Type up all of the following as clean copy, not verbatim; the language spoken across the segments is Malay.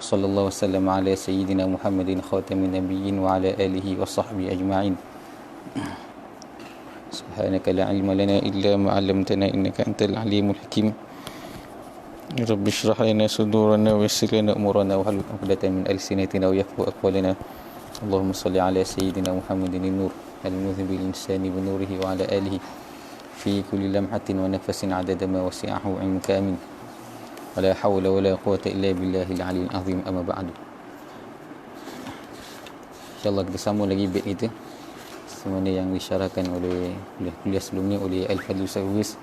sallallahu wasallam ala sayyidina Muhammadin khatamin nabiyyin wa ala alihi wa sahbihi ajma'in. Subhanaka la ilma lana illa ma 'allamtana innaka antal alimul hakim. Rabbi shrah lana sudurana wa yassir lana umurana wa hlul 'uqdatam min alsinatina wa yafqahu aqwalana. Allahumma salli ala sayyidina Muhammadin nur al-mudhibil insani bi nurihi wa ala alihi fi kulli lamhatin wa nafasin 'adada ma wasi'ahu 'ilmuka amin. Wala hawla wala quwwata illa billahil aliyyil azim, amma ba'du. InsyaAllah kita sambung lagi bait kita semana yang disyarahkan oleh kuliah sebelumnya oleh Al-Fadhil Ustaz.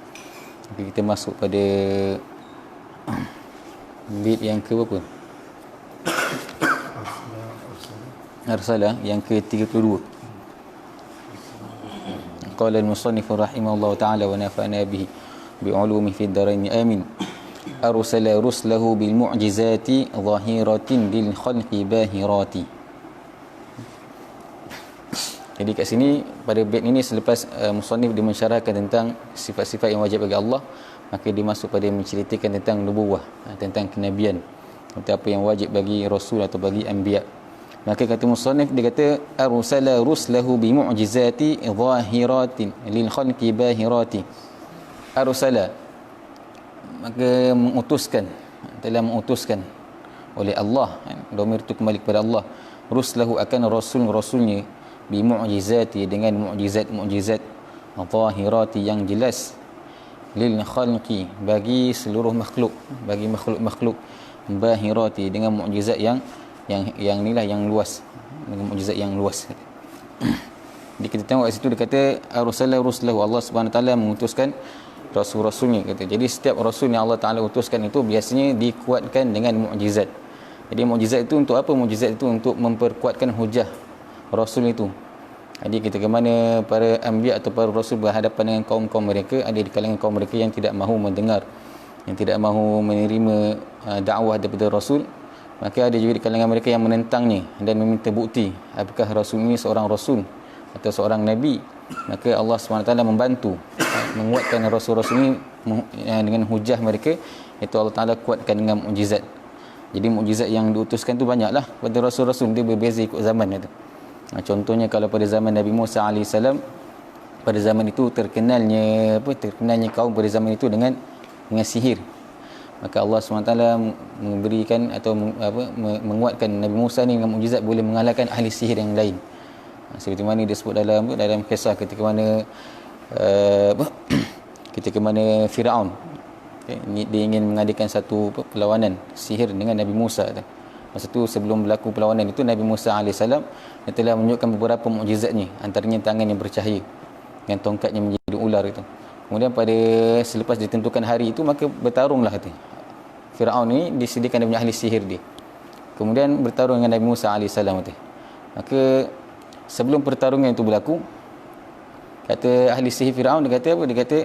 Kita masuk pada bait yang ke berapa? Arsalah yang ke-32. Qala al-musannif rahimahullah ta'ala wa nafa'ana bihi bi'ulumi fid dharain amin. Arsala ruslahu bil mu'jizati zahiratin lil khalqi bahirati. Jadi kat sini pada bait ini selepas musannif dia mensyarahkan tentang sifat-sifat yang wajib bagi Allah, maka dia masuk pada menceritakan tentang nubuwah, tentang kenabian, tentang apa yang wajib bagi rasul atau bagi anbiya. Maka kata musannif, dia kata arsala ruslahu bi mu'jizati zahiratin lil khalqi bahirati. Arsala, maka mengutuskan, telah mengutuskan oleh Allah, domir itu kembali kepada Allah, ruslahu akan rasulnya bi mu'jizati, dengan mu'jizat zahirati yang jelas, lil khalqi bagi seluruh makhluk, bagi makhluk bahirati dengan mu'jizat yang inilah yang luas, dengan mukjizat yang luas. Jadi kita tengok kat situ dia kata arsala ruslahu, Allah Subhanahu Wa Taala mengutuskan rasul-rasulnya kata. Jadi setiap rasul yang Allah Taala utuskan itu biasanya dikuatkan dengan mukjizat. Jadi mukjizat itu untuk apa? Mukjizat itu untuk memperkuatkan hujah rasul itu. Jadi ketika mana para anbiya atau para rasul berhadapan dengan kaum-kaum mereka, ada di kalangan kaum mereka yang tidak mahu mendengar, yang tidak mahu menerima dakwah daripada rasul, maka ada juga di kalangan mereka yang menentangnya dan meminta bukti apakah rasul ini seorang rasul atau seorang nabi. Maka Allah SWT membantu menguatkan rasul-rasul ini dengan hujah mereka, iaitu Allah Taala kuatkan dengan mukjizat. Jadi mukjizat yang diutuskan tu banyaklah pada rasul-rasul, dia berbeza ikut zaman itu. Contohnya kalau pada zaman Nabi Musa AS, pada zaman itu terkenalnya kaum pada zaman itu dengan sihir. Maka Allah SWT memberikan atau menguatkan Nabi Musa ni dengan mukjizat boleh mengalahkan ahli sihir yang lain. Seperti mana disebut dalam kisah ketika mana Firaun, dia ingin mengadakan satu perlawanan sihir dengan Nabi Musa. Masa tu sebelum berlaku perlawanan itu, Nabi Musa AS dia telah menunjukkan beberapa mukjizatnya, antaranya tangan yang bercahaya dengan tongkatnya menjadi ular itu. Kemudian pada selepas ditentukan hari itu, maka bertarunglah kata Firaun ni, disediakan dia punya ahli sihir dia. Kemudian bertarung dengan Nabi Musa AS kata. Maka sebelum pertarungan itu berlaku, kata ahli sihir Firaun, dia kata apa? Dia kata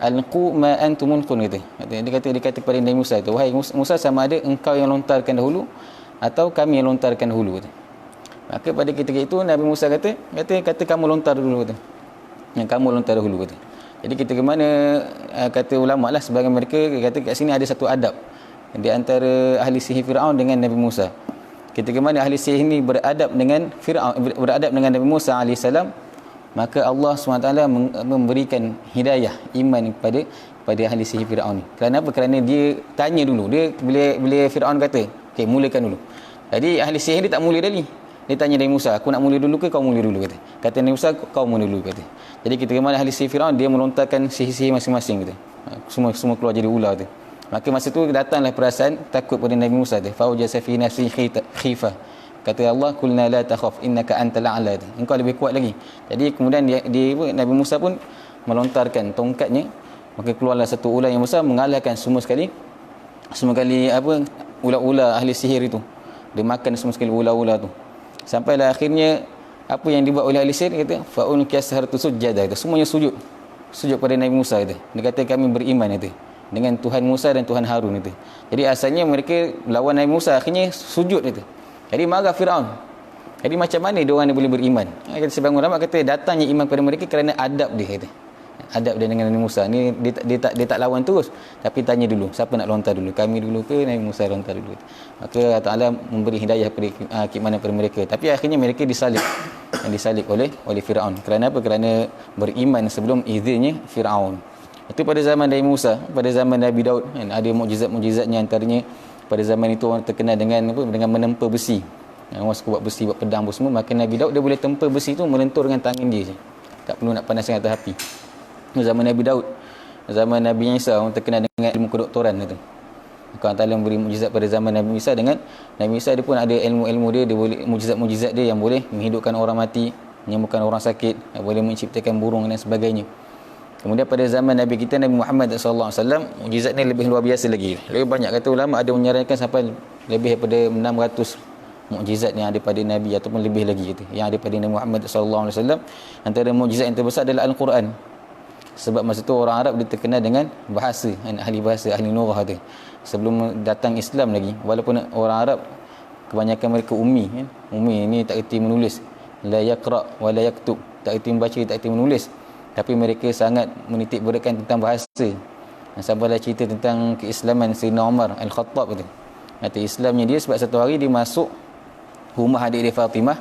alqu ma antum mulqun kata. Dia kata kepada Nabi Musa tu, wahai Musa, sama ada engkau yang lontarkan dahulu atau kami yang lontarkan dahulu kata. Maka pada ketika itu Nabi Musa kata kamu lontar dulu kata. Yang kamu lontar dahulu kata. Jadi ketika mana kata ulama lah, sebahagian mereka kata kat sini ada satu adab di antara ahli sihir Firaun dengan Nabi Musa. Ketika mana ahli sihir ini beradab dengan Firaun, beradab dengan Nabi Musa AS, maka Allah SWT memberikan hidayah iman kepada ahli sihir Firaun ni. Kerana apa? Kerana dia tanya dulu. Dia bila Firaun kata, okey, mulakan dulu. Jadi ahli sihir dia tak mula tadi. Dia tanya Nabi Musa, aku nak mula dulu ke kau mula dulu kata. Kata Nabi Musa, kau mula dulu kata. Jadi ketika mana ahli sihir Firaun, dia melontarkan sihir-sihir masing-masing kata. Semua keluar jadi ular kata. Maka masa tu datanglah perasaan takut pada Nabi Musa kata. Faujasa fi nafsi khifah. Kata Allah, kulna la takhaf innaka antal a'la. Engkau lebih kuat lagi. Jadi kemudian Nabi Musa pun melontarkan tongkatnya, maka keluarlah satu ular yang besar mengalahkan semua sekali ular-ular ahli sihir itu. Dia makan semua sekali ular-ular tu. Sampailah akhirnya apa yang dibuat oleh ahli sihir, kata faun kasharatu sujjada, kata semuanya sujud pada Nabi Musa kata. Dia kata kami beriman kata dengan Tuhan Musa dan Tuhan Harun kata. Jadi asalnya mereka lawan Nabi Musa, akhirnya sujud kata. Jadi marah Firaun. Jadi macam mana dia orang boleh beriman? Kata sebagian ulama kata datangnya iman pada mereka kerana adab dia kata. adab dia dengan Nabi Musa ni, dia tak lawan terus, tapi tanya dulu siapa nak lontar dulu, kami dulu ke Nabi Musa lontar dulu. Maka Allah Taala memberi hidayah kepada keimanan kepada mereka, tapi akhirnya mereka disalib oleh Firaun. Kerana apa? Kerana beriman sebelum izinnya Firaun. Itu pada zaman Nabi Musa. Pada zaman Nabi Daud kan, ada mukjizat-mukjizatnya, antaranya pada zaman itu orang terkenal dengan apa? Dengan menempa besi. Orang suka buat besi, buat pedang apa semua. Maka Nabi Daud dia boleh tempa besi tu melentur dengan tangan dia je. Tak perlu nak panaskan atas api. Itu zaman Nabi Daud. Zaman Nabi Isa orang terkenal dengan ilmu kedoktoran itu. Allah Taala memberi mukjizat pada zaman Nabi Isa, dengan Nabi Isa dia pun ada ilmu-ilmu dia boleh, mukjizat-mukjizat dia yang boleh menghidupkan orang mati, menyembuhkan orang sakit, boleh menciptakan burung dan sebagainya. Kemudian pada zaman Nabi kita Nabi Muhammad sallallahu alaihi wasallam, mukjizatnya lebih luar biasa lagi. Lebih banyak, kata ulama ada menyarankan sampai lebih daripada 600 mukjizat yang ada pada Nabi, ataupun lebih lagi gitu, yang ada pada Nabi Muhammad sallallahu alaihi wasallam. Antara mukjizat yang terbesar adalah Al-Quran. Sebab masa tu orang Arab dia terkenal dengan bahasa, ahli bahasa, ahli nurah tu. Sebelum datang Islam lagi, walaupun orang Arab kebanyakan mereka ummi kan. Ummi ni tak erti menulis, la yaqra wa la yaktub, tak erti membaca, tak erti menulis, tapi mereka sangat menitik beratkan tentang bahasa. Sampailah cerita tentang keislaman Sayyidina Umar Al-Khattab tu. Kata Islamnya dia sebab satu hari dia masuk rumah adik dia Fatimah,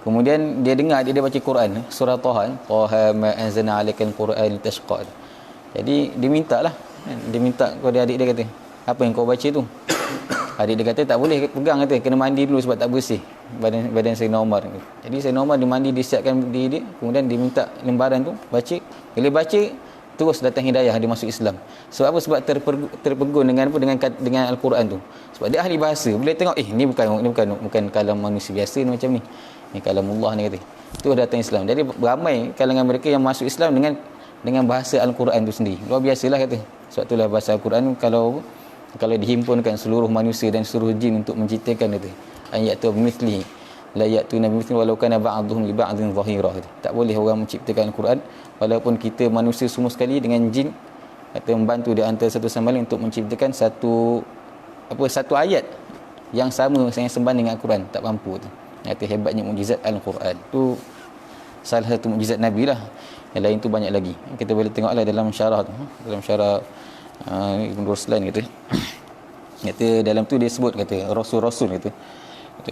kemudian dia dengar adik dia baca Quran, surah Taha, Taha ma anzalna 'alaikal Qur'an litashqa. Jadi dia mintalah, dia minta kepada adik dia, kata, apa yang kau baca tu? Adik dia kata tak boleh pegang, kata kena mandi dulu sebab tak bersih badan Sayyidina Umar. Jadi Sayyidina Umar dia mandi, dia siapkan diri dia, kemudian dia minta lembaran tu, baca. Bila baca terus datang hidayah, dia masuk Islam. Sebab apa? Sebab terpegun dengan apa? Dengan Al-Quran tu. Sebab dia ahli bahasa. Bila tengok ni bukan kalam manusia biasa ni, macam ni. Ni kalamullah ni, kata. Terus datang Islam. Jadi ramai kalangan mereka yang masuk Islam dengan bahasa Al-Quran tu sendiri. Luar biasalah, kata. Sebab itulah bahasa Al-Quran kalau dihimpunkan seluruh manusia dan seluruh jin untuk menciptakan, kata, ayatu bimithlihi la ya'tuna bimithlihi walau kana ba'dhum li ba'dhin zahira. Tak boleh orang menciptakan Al-Quran walaupun kita manusia semua sekali dengan jin, kata, membantu di antara satu sama lain untuk menciptakan satu ayat yang sama, yang sembang dengan Al-Quran, tak mampu tu. Kata hebatnya mukjizat Al-Quran. Tu salah satu mukjizat Nabi lah. Yang lain tu banyak lagi. Kita boleh tengoklah dalam syarah tu. Dalam syarah Ibn Ruslan kata. Kata dalam tu dia sebut, kata rasul-rasul, kata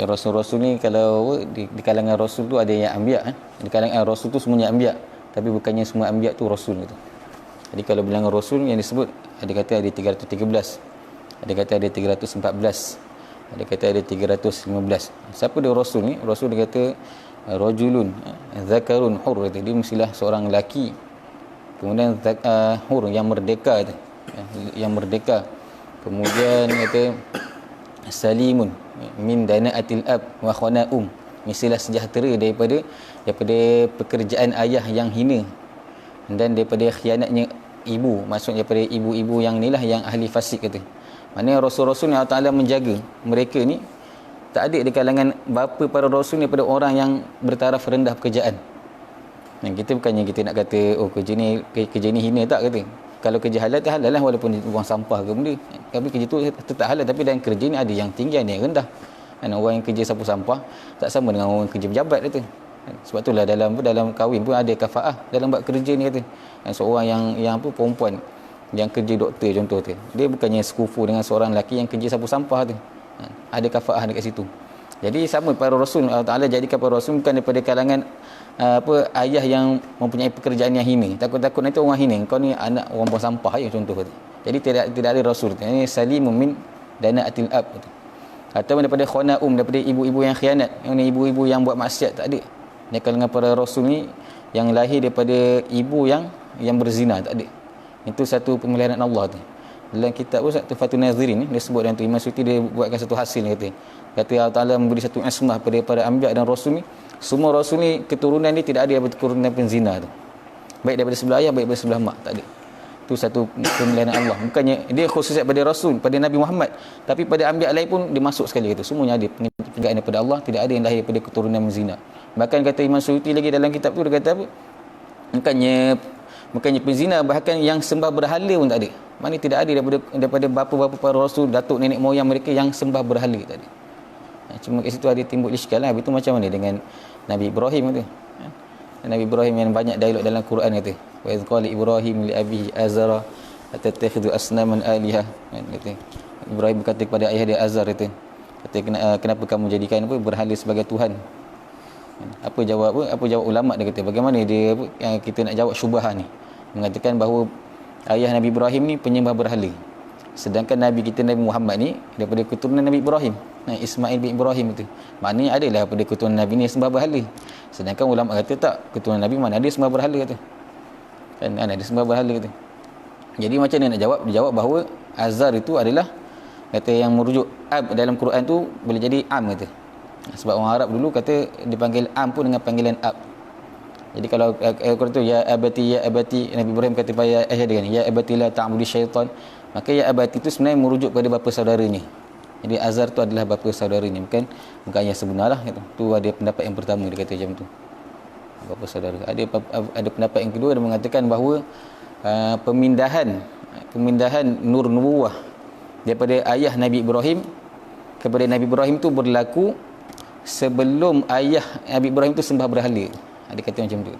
rasul-rasul ni kalau di kalangan rasul tu ada yang anbiya, di kalangan rasul tu semuanya anbiya, tapi bukannya semua anbiya tu rasul, kata. Jadi kalau bilangan rasul yang disebut, ada kata ada 313, ada kata ada 314, ada kata ada 315. Siapa dia rasul ni? Rasul dia kata rajulun zakarun hur, kata dia mestilah seorang lelaki, kemudian hur yang merdeka, kata, yang merdeka. Kemudian kata salimun min danaatil ab wa khanaum, mestilah sejahtera daripada pekerjaan ayah yang hina dan daripada khianatnya ibu. Maksudnya daripada ibu-ibu yang inilah yang ahli fasik, kata. Maknanya rasul-rasul yang Allah Taala menjaga mereka ni, tak ada di kalangan bapa para rasul ni daripada orang yang bertaraf rendah pekerjaan. Dan kita bukannya kita nak kata kerja ni hina, tak, kata. Kalau kerja halal tu halal lah, walaupun buang sampah ke benda, tapi kerja tu tetap halal. Tapi dalam kerja ni ada yang tinggi, ada yang rendah. Dan orang yang kerja sapu sampah tak sama dengan orang kerja pejabat, kata. Sebab itulah dalam kahwin pun ada kafaah dalam buat kerja ni, kata. Seorang yang perempuan yang kerja doktor contoh tu, dia bukannya sekufu dengan seorang lelaki yang kerja sapu sampah tu. Ada kafaah dekat situ. Jadi sama para rasul, Allah Taala jadikan para rasul bukan daripada kalangan ayah yang mempunyai pekerjaan yang hina. Takut-takut nanti orang hina, kau ni anak orang buang sampah je, contoh tu. Jadi tidak ada rasul tu. Ini salimun min danaatil ab tu. Ataupun daripada khanaum, daripada ibu-ibu yang khianat, yang ni ibu-ibu yang buat maksiat, tak ada. Di kalangan para rasul ni yang lahir daripada ibu yang berzina, tak ada. Itu satu pemeliharaan Allah tu. Dalam kitab Tufatul Nazirin ni dia sebut, dan tu Imam Suyuti dia buatkan satu hasil, kata Allah Taala memberi satu ismah pada para anbiya dan rasul ni. Semua rasul ni keturunan dia tidak ada keturunan penzina tu, baik daripada sebelah ayah, baik daripada sebelah mak, tak ada. Itu satu pemeliharaan Allah. Bukannya dia khususnya pada rasul, pada Nabi Muhammad, tapi pada anbiya lain pun dia masuk sekali, kata. Semuanya ada penjagaan daripada Allah, tidak ada yang lahir daripada keturunan penzina. Bahkan kata Imam Suyuti lagi dalam kitab tu, dia kata apa? Bukannya penzina, bahkan yang sembah berhala pun tak ada. Mana tidak ada daripada bapa-bapa para rasul, datuk nenek moyang mereka yang sembah berhala, tak ada. Cuma kat situ ada timbul iskal lah. Itu macam mana dengan Nabi Ibrahim tu? Nabi Ibrahim yang banyak dialog dalam Quran, kata. wa idh qala Ibrahim li abihi Azara atattakhidhu asnaman alihah, kata Ibrahim berkata kepada ayah dia Azar itu, kata kenapa kamu jadikan berhala sebagai tuhan. Apa jawab ulama, dia kata bagaimana dia yang kita nak jawab syubhah ni, mengatakan bahawa ayah Nabi Ibrahim ni penyembah berhala, sedangkan Nabi kita Nabi Muhammad ni daripada keturunan Nabi Ibrahim, Ismail bin Ibrahim itu, maknanya adalah daripada keturunan Nabi ni sembah berhala. Sedangkan ulama kata tak, keturunan Nabi mana ada sembah berhala, kata kan ada sembah berhala, kata. Jadi macam mana nak jawab? Dijawab bahawa Azar itu adalah, kata yang merujuk ab dalam Quran tu boleh jadi am, kata. Sebab orang Arab dulu kata dipanggil am pun dengan panggilan ab. Jadi kalau Quran tu ya abati, Nabi Ibrahim kata pada ayah dia kan, ya abati la ta'budi syaitan, maka ya abati itu sebenarnya merujuk pada bapa saudaranya. Jadi Azar tu adalah bapa saudaranya, bukan ayah sebenarlah, kata. Tu ada pendapat yang pertama, dia kata macam tu, bapa saudara. Ada pendapat yang kedua, dia mengatakan bahawa pemindahan nur nubuwah daripada ayah Nabi Ibrahim kepada Nabi Ibrahim tu berlaku sebelum ayah Nabi Ibrahim tu sembah berhala. Dia kata macam tu.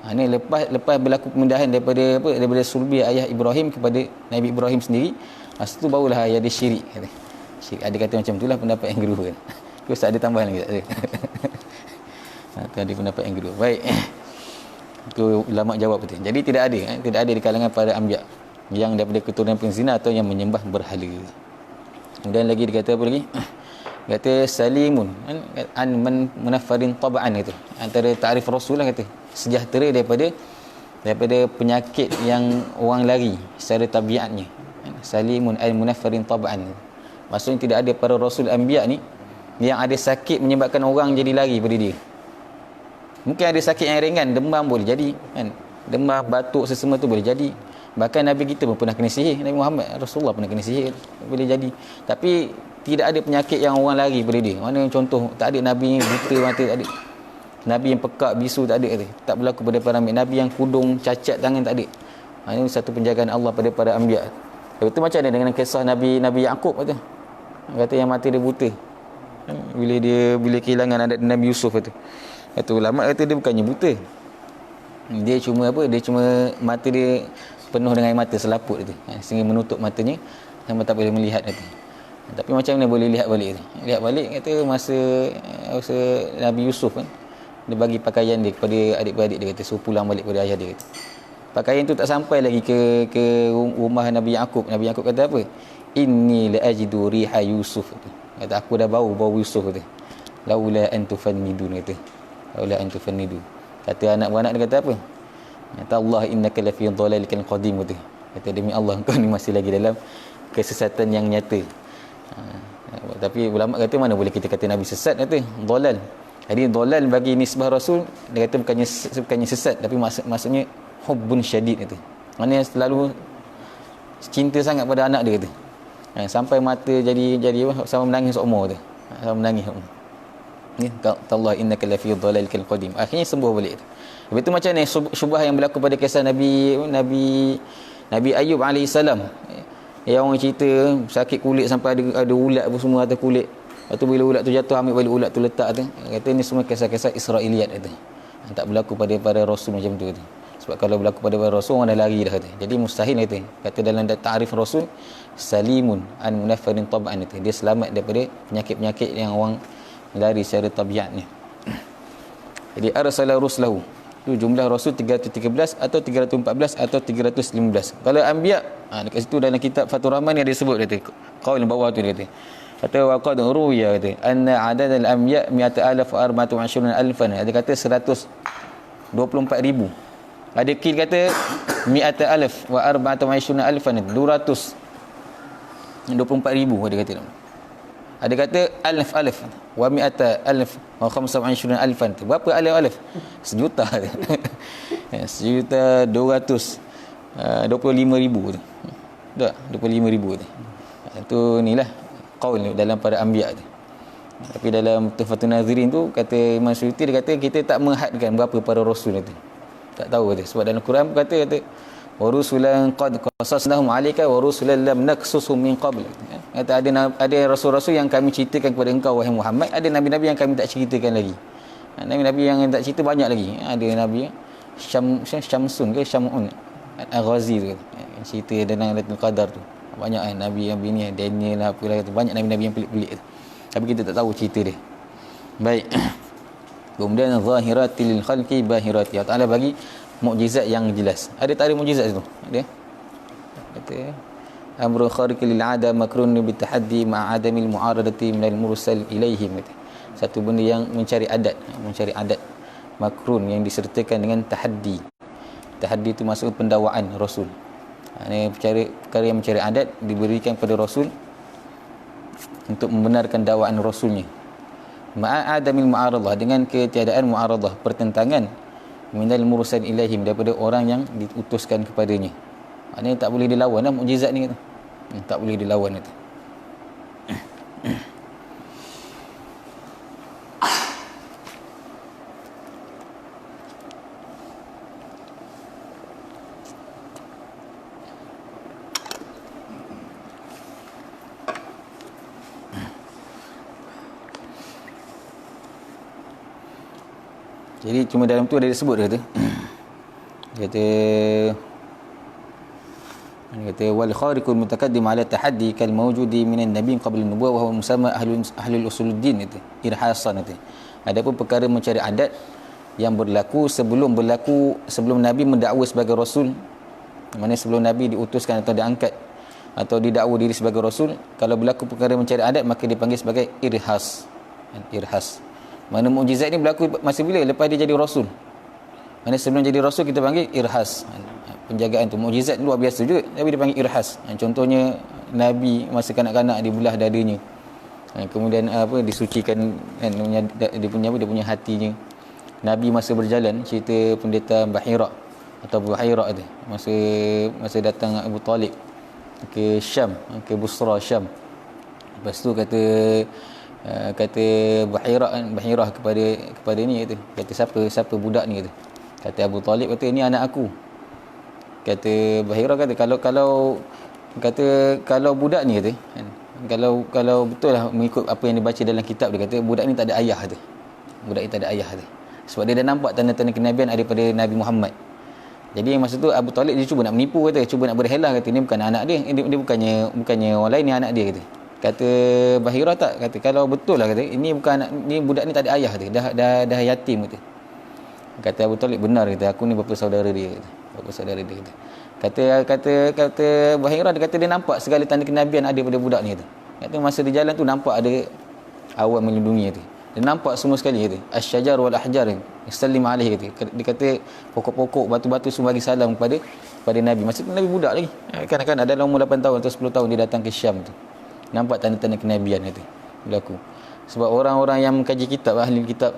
Ini lepas berlaku pemindahan daripada sulbi ayah Ibrahim kepada Nabi Ibrahim sendiri, masa tu barulah ayah dia syirik, kata. Syirik. Dia kata macam itulah pendapat yang kedua, kan. Terus ada tambahan lagi tak ada? Tu ada pendapat yang kedua. Baik. Itu ulama jawab betul. Jadi tidak ada di kalangan para anbiya yang daripada keturunan penzina atau yang menyembah berhala. Kemudian lagi dia kata apa lagi? Dia kata salimun an munaffarin tab'an, itu antara takrif Rasul lah, kata sejahtera daripada penyakit yang orang lari secara tabiatnya. Salimun an munaffarin tab'an, maksudnya tidak ada para rasul anbiya ni yang ada sakit menyebabkan orang jadi lari pada dia. Mungkin ada sakit yang ringan, demam boleh jadi, kan? Demam, batuk, sesama tu boleh jadi. Bahkan Nabi kita pun pernah kena sihir. Nabi Muhammad Rasulullah pernah kena sihir, boleh jadi. Tapi tidak ada penyakit yang orang lari pada dia. Mana contoh, tak ada Nabi yang buta mata, tak ada. Nabi yang pekak bisu, tak ada. Tak berlaku pada para anbiya. Nabi yang kudung cacat tangan, tak ada. Ini satu penjagaan Allah pada para anbiya. Itu macam mana dengan kisah Nabi Yaqub, kata yang mata dia buta, bila kehilangan anak Nabi Yusuf, kata ulama kata dia bukannya buta, dia cuma mata dia penuh dengan air mata selaput itu, sehingga menutup matanya sampai tak boleh melihat, kata. Tapi macam mana boleh lihat balik, kata masa Nabi Yusuf, kan, dia bagi pakaian dia kepada adik-beradik dia, kata suruh pulang balik kepada ayah dia, kata. Pakaian tu tak sampai lagi ke rumah Nabi Yaqub. Nabi Yaqub kata apa? Inni la ajidu riha Yusuf, kata aku dah bau Yusuf, kata. Laula an tufannidun, kata. Laula an tufannidun. Kata anak beranak dia kata apa? Kata Allah innaka la fi dhalalikal qadim, kata demi Allah engkau ni masih lagi dalam kesesatan yang nyata. Tapi ulama kata mana boleh kita kata Nabi sesat, kata dhalal. Jadi dhalal bagi nisbah Rasul, dia kata bukannya sesat, tapi maksudnya hubbun syadid, kata. Maknanya selalu cinta sangat pada anak dia, kata. Sampai mata jadi sama menangis seumur, kata. Sama menangis. Ni Allah innaka la fi dhalalikal qadim. Akhirnya sembuh balik. Lepas tu macam ni syubhah yang berlaku pada kisah Nabi Ayub alaihissalam. Yang orang cerita sakit kulit sampai ada ulat apa semua atas kulit. Lepas tu bila ulat tu jatuh, ambil balik ulat tu letak, kata. Kata ni semua kisah-kisah Israiliyat, kata. Tak berlaku pada para rasul macam tu, kata. Sebab kalau berlaku pada para rasul, orang dah lari dah, kata. Jadi mustahil, kata dalam ta'rif Rasul salimun an munaffarin tab'an, kata. Dia selamat daripada penyakit-penyakit yang orang lari secara tabiatnya. Jadi arsala ruslahu, tu jumlah rasul 313 atau 314 atau 315. Kalau anbiya, dekat situ dalam kitab Fathur Rahman ni ada sebut, kata qaul bawah tu, dia kata wa qad ruwiya, kata anna adad al-anbiya 100,000 wa 24,000. Ada kata 124,000. Ada kil kata 100,000 wa 24,000, 224,000 ada kata. Ada kata alif wa 100,000 wa 25,000. Berapa alif? 1,000,000. 1,225,000 tu. Tak, 25,000 tu. Itu inilah qaul dalam para anbiya tu. Tapi dalam Tuhfatun Nazirin tu, kata Imam Suyuti, dia kata kita tak menghadkan berapa para rasul itu. Tak tahu, kata. Sebab dalam Quran kata wa rusulan qad qasasnahum 'alaika wa rusulan lam naqsushum min qabl. Kata ada rasul-rasul yang kami ceritakan kepada engkau wahai Muhammad, ada nabi-nabi yang kami tak ceritakan lagi. Nabi-nabi yang tak cerita banyak lagi. Ada nabi Syamsun ke Syamun Al-Ghazi tu, cerita dalam Lailatul Qadar tu. Banyak kan nabi yang bini Daniel lah apalah tu, banyak nabi-nabi yang pelik-pelik tu. Tapi kita tak tahu cerita dia. Baik. Kemudian zahiratil khalqi bahirati. Allah Taala bagi mukjizat yang jelas. Ada tak ada mukjizat tu? Ada. Kata amru khariq lil ada makrun bi tahaddi ma adamil mu'aradati minal mursal ilaihim. Satu benda yang mencari adat makrun yang disertakan dengan tahaddi. Tahaddi itu maksud pendakwaan Rasul. Ini perkara yang mencari adat diberikan pada Rasul untuk membenarkan dakwaan Rasulnya. Ma'adamil mu'aradah, dengan ketiadaan mu'aradah, pertentangan minal mursal ilaihim, daripada orang yang diutuskan kepadanya. Ini tak boleh dilawan lah mukjizat ni. Tak boleh dilawan itu. Jadi cuma dalam tu ada disebut dia kata wal khariqul mutaqaddim ala tahaddi kal mawjudi minan nabiy qabla an-nubuwah wa huwa musamma ahlul usuluddin itu irhasan itu. Adapun perkara mencari adat yang berlaku sebelum nabi mendakwa sebagai rasul, mana sebelum nabi diutuskan atau diangkat atau didakwa diri sebagai rasul, kalau berlaku perkara mencari adat maka dipanggil sebagai irhas. Mana mukjizat ni berlaku masa bila? Lepas dia jadi rasul. Mana sebelum jadi rasul kita panggil irhas. Penjagaan tu mukjizat luar biasa juga, tapi dipanggil irhas. Contohnya nabi masa kanak-kanak dibelah dadanya. Kemudian disucikan dia punya hatinya. Nabi masa berjalan, cerita pendeta Bahira atau Buhaira tu, masa datang Abu Talib ke Syam, ke Busra Syam. Lepas tu kata Bahirah kepada ni kata siapa budak ni kata. Kata Abu Talib kata ini anak aku. Kata Bahirah kata kalau budak ni kata kalau betul lah mengikut apa yang dibaca dalam kitab dia, kata budak ni tak ada ayah kata. Budak ni tak ada ayah kata. Sebab dia dah nampak tanda-tanda kenabian daripada Nabi Muhammad. Jadi masa tu Abu Talib dia cuba nak menipu kata, cuba nak berhelah kata ni bukan anak dia, dia bukannya orang lain, ni anak dia kata. Kata Bahira tak, kata kalau betul lah kata ini bukan anak, ni budak ni tak ada ayah kata, dah yatim kata. Kata Abu Talib benar kata, aku ni bapa saudara dia kata. Kata Bahira dia kata dia nampak segala tanda kenabian ada pada budak ni kata. Kata masa di jalan tu nampak ada awan melindungi kata. Dia nampak semua sekali kata. Asy-syajar wal ahjar sallim alaihi kata. Dia kata pokok-pokok, batu-batu semua bagi salam kepada Nabi. Masa tu Nabi budak lagi. Kan ada umur 8 tahun atau 10 tahun dia datang ke Syam tu. Nampak tanda-tanda kenabian itu berlaku. Sebab orang-orang yang mengkaji kitab, ahli kitab,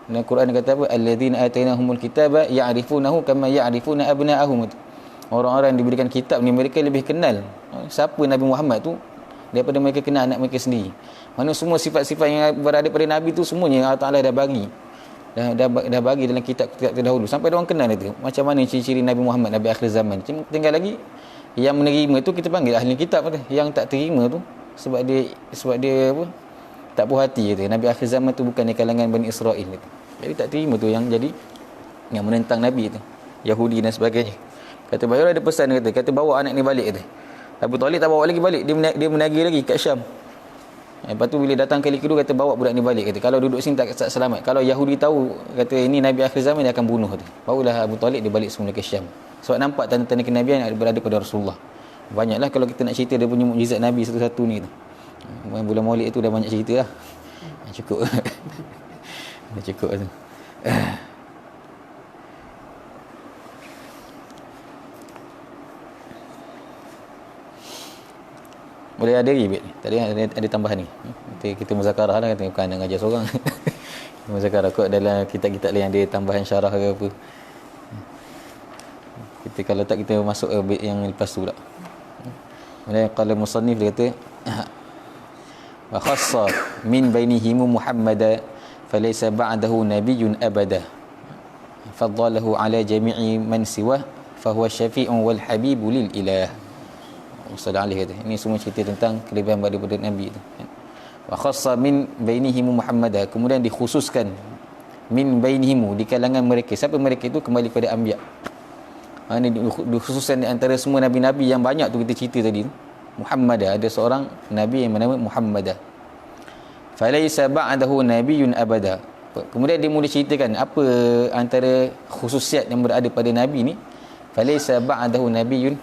dalam Quran kata apa? Alladzina atainahumul kitaba ya'rifunahu kama ya'rifuna abna'ahum. Orang-orang yang diberikan kitab ni mereka lebih kenal siapa Nabi Muhammad tu daripada mereka kenal anak mereka sendiri. Mana semua sifat-sifat yang berada pada Nabi tu semuanya Allah Taala dah bagi. Dah bagi dalam kitab terdahulu sampai dia orang kenal itu. Macam mana ciri-ciri Nabi Muhammad, Nabi akhir zaman. Tinggal lagi yang menerima tu kita panggil ahli kitab tu. Yang tak terima tu sebab dia apa? Tak puas hati kata. Nabi akhir zaman tu bukan di kalangan Bani Israel kata. Jadi tak terima tu yang menentang Nabi tu, Yahudi dan sebagainya. Kata Bahira ada pesan kata bawa anak ni balik kata. Abu Talib tak bawa lagi balik, dia menagih lagi kat Syam. Lepas tu bila datang kali kedua kata bawa budak ni balik kata. Kalau duduk sini tak selamat. Kalau Yahudi tahu kata ini Nabi akhir zaman dia akan bunuh kata. Barulah Abu Talib dia balik semula ke Syam. Sebab nampak tanda-tanda kenabian yang berada pada Rasulullah. Banyaklah kalau kita nak cerita dia punya mukjizat Nabi satu-satu ni tu. Bulan Maulid tu dah banyak cerita lah. Cukup. Dah cukup tu. Boleh ada lagi tadi ada tambahan ni. Nanti kita muzakarah lah, kata bukan nak ngajar seorang. Muzakarah kot dalam kitab-kitab lain ada tambahan syarah ke apa. Kita kalau tak kita masuk bait yang lepas tu pula. Kemudian qala musannif dia kata wa khassa min bainihim Muhammad falaysa ba'dahu nabiyyun abada faddalahu ala jami'i man siwa fahuwa syafi'un wal habibu lil ilah. Sallallahu alaihi wasallam. Ini semua cerita tentang kelebihan daripada Nabi itu. Wa khassa min bainihim Muhammad, kemudian dikhususkan min bainihim, di kalangan mereka. Siapa mereka itu? Kembali pada anbiya. Ini khususan di antara semua nabi-nabi yang banyak tu kita cerita tadi tu, Muhammadah, ada seorang nabi yang bernama Muhammadah. Falaisa ba'dahu nabiyyun abada. Kemudian dia mula ceritakan apa antara khususiat yang berada pada nabi ni. Falaisa ba'dahu nabiyyun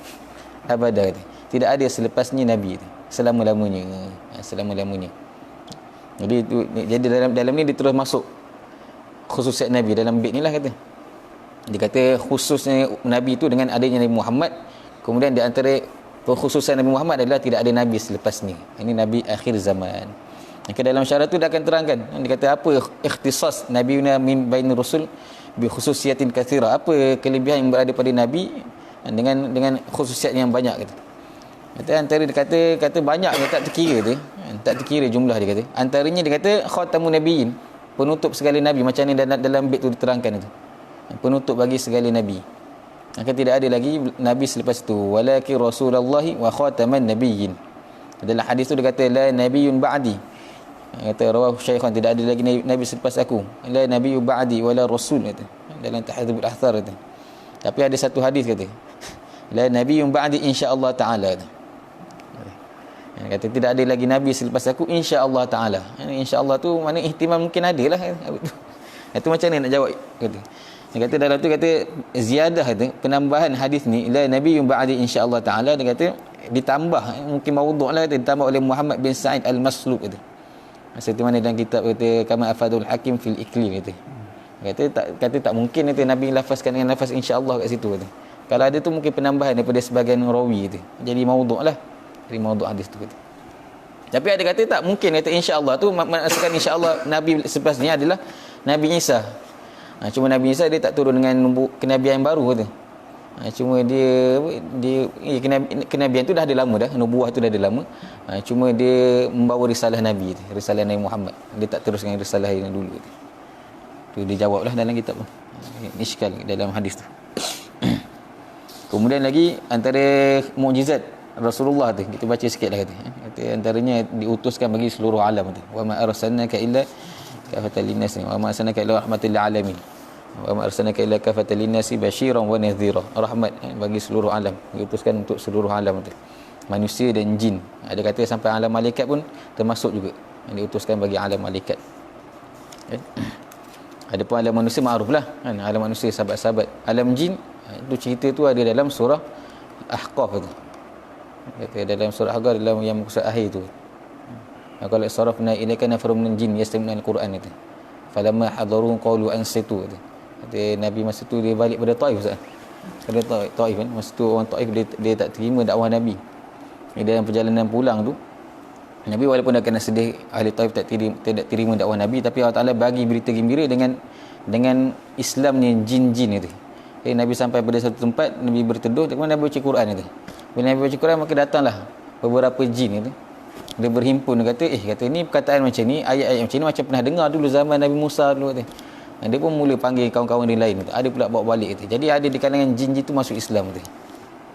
abada. Tidak ada selepasnya nabi selama-lamanya. Selama-lamanya. Jadi dalam ni dia terus masuk khususiat nabi dalam bait ni lah kata. Dia kata khususnya nabi tu dengan adanya Nabi Muhammad. Kemudian di antara khususan Nabi Muhammad adalah tidak ada nabi selepas ni. Ini nabi akhir zaman. Maka dalam syarat tu dia akan terangkan. Dia kata apa ikhtisas nabiyuna min bainir rusul bi khususiyatin katsira. Apa kelebihan yang berada pada nabi dengan khususiat yang banyak kata. Kata antara dia kata banyak dia tak terkira tu. Tak terkira jumlah dia kata. Antaranya dia kata khatamun nabiyyin, penutup segala nabi, macam ni dalam bait tu diterangkan itu. Penutup bagi segala nabi. Maka tidak ada lagi nabi selepas itu. Walakin rasulullahi wa khataman nabiyyin. Dalam hadis tu dia kata la nabiyyun ba'di. Kata rawah Syaikhan, tidak ada lagi nabi selepas aku. La nabiyyu ba'di wala rasul kata. Dalam tahdhibul ahthar kata. Tapi ada satu hadis kata la nabiyyun ba'di insya-Allah taala kata. Kata tidak ada lagi nabi selepas aku insya-Allah taala. Insya-Allah tu mana ihtimal mungkin adalah. Itu macam mana nak jawab kata. Dia kata dalam tu kata ziyadah kata penambahan hadis ni la nabiyyun ba'di insya-Allah taala, dia kata ditambah mungkin maudhu' lah kata, ditambah oleh Muhammad bin Sa'id al-Maslub kata. Seperti mana dalam kitab kata Kama Afadul Hakim fil Iqlim kata. Kata tak mungkin kata nabi lafazkan dengan lafaz insya-Allah kat situ kata. Kalau ada tu mungkin penambahan daripada sebahagian rawi kata. Jadi maudhu' lah. Dari maudhu' hadis tu kata. Tapi ada kata tak mungkin kata insya-Allah tu maksudkan insya-Allah nabi selepas ni adalah Nabi Isa. Cuma Nabi Isa dia tak turun dengan kenabian yang baru kata. Cuma dia kenabian tu dah ada lama dah, nubuah tu dah ada lama. Cuma dia membawa risalah Nabi, risalah Nabi Muhammad. Dia tak terus dengan risalah yang dulu. Tu dia jawablah dalam kitab tu. Iskal dalam hadis tu. Kemudian lagi antara mukjizat Rasulullah tu kita baca sikitlah kata. Kata antaranya diutuskan bagi seluruh alam tu. Wa ma arsalnaka illa kafatan linnas wa ma arsalnaka illa rahmatan lil alamin. Wa ma arsalnaka illa kafatan linnas basyiran wa nadhira. Rahmat bagi seluruh alam. Diutuskan untuk seluruh alam tu. Manusia dan jin. Ada kata sampai alam malaikat pun termasuk juga. Yang diutuskan bagi alam malaikat. Adapun alam manusia makruflah kan, alam manusia sahabat-sahabat. Alam jin itu cerita tu ada dalam surah Ahqaf tu. Kata dalam surah Ahqaf dalam yang muka akhir tu. Kalau sarafna ilaika nafarun minal jin yastami'una al-Quran itu. Falamma hadaru qalu ansitu. Kata Nabi masa tu dia balik pada Taif Ustaz. Pada Taif kan, masa tu orang Taif dia tak terima dakwah Nabi. Dalam perjalanan pulang tu Nabi walaupun dah kena sedih, ahli Taif tidak terima dakwah Nabi, tapi Allah Taala bagi berita gembira dengan Islamnya jin-jin itu. Nabi sampai pada satu tempat, Nabi berteduh, kemudian Nabi baca Quran itu. Bila Nabi baca Quran, maka datanglah beberapa jin itu. Dia berhimpun, dia kata ni perkataan macam ni, ayat-ayat macam ni macam pernah dengar dulu zaman Nabi Musa dulu kata. Dia pun mula panggil kawan-kawan dia lain kata. Ada pula bawa balik kata. Jadi ada di kalangan jin itu masuk Islam kata.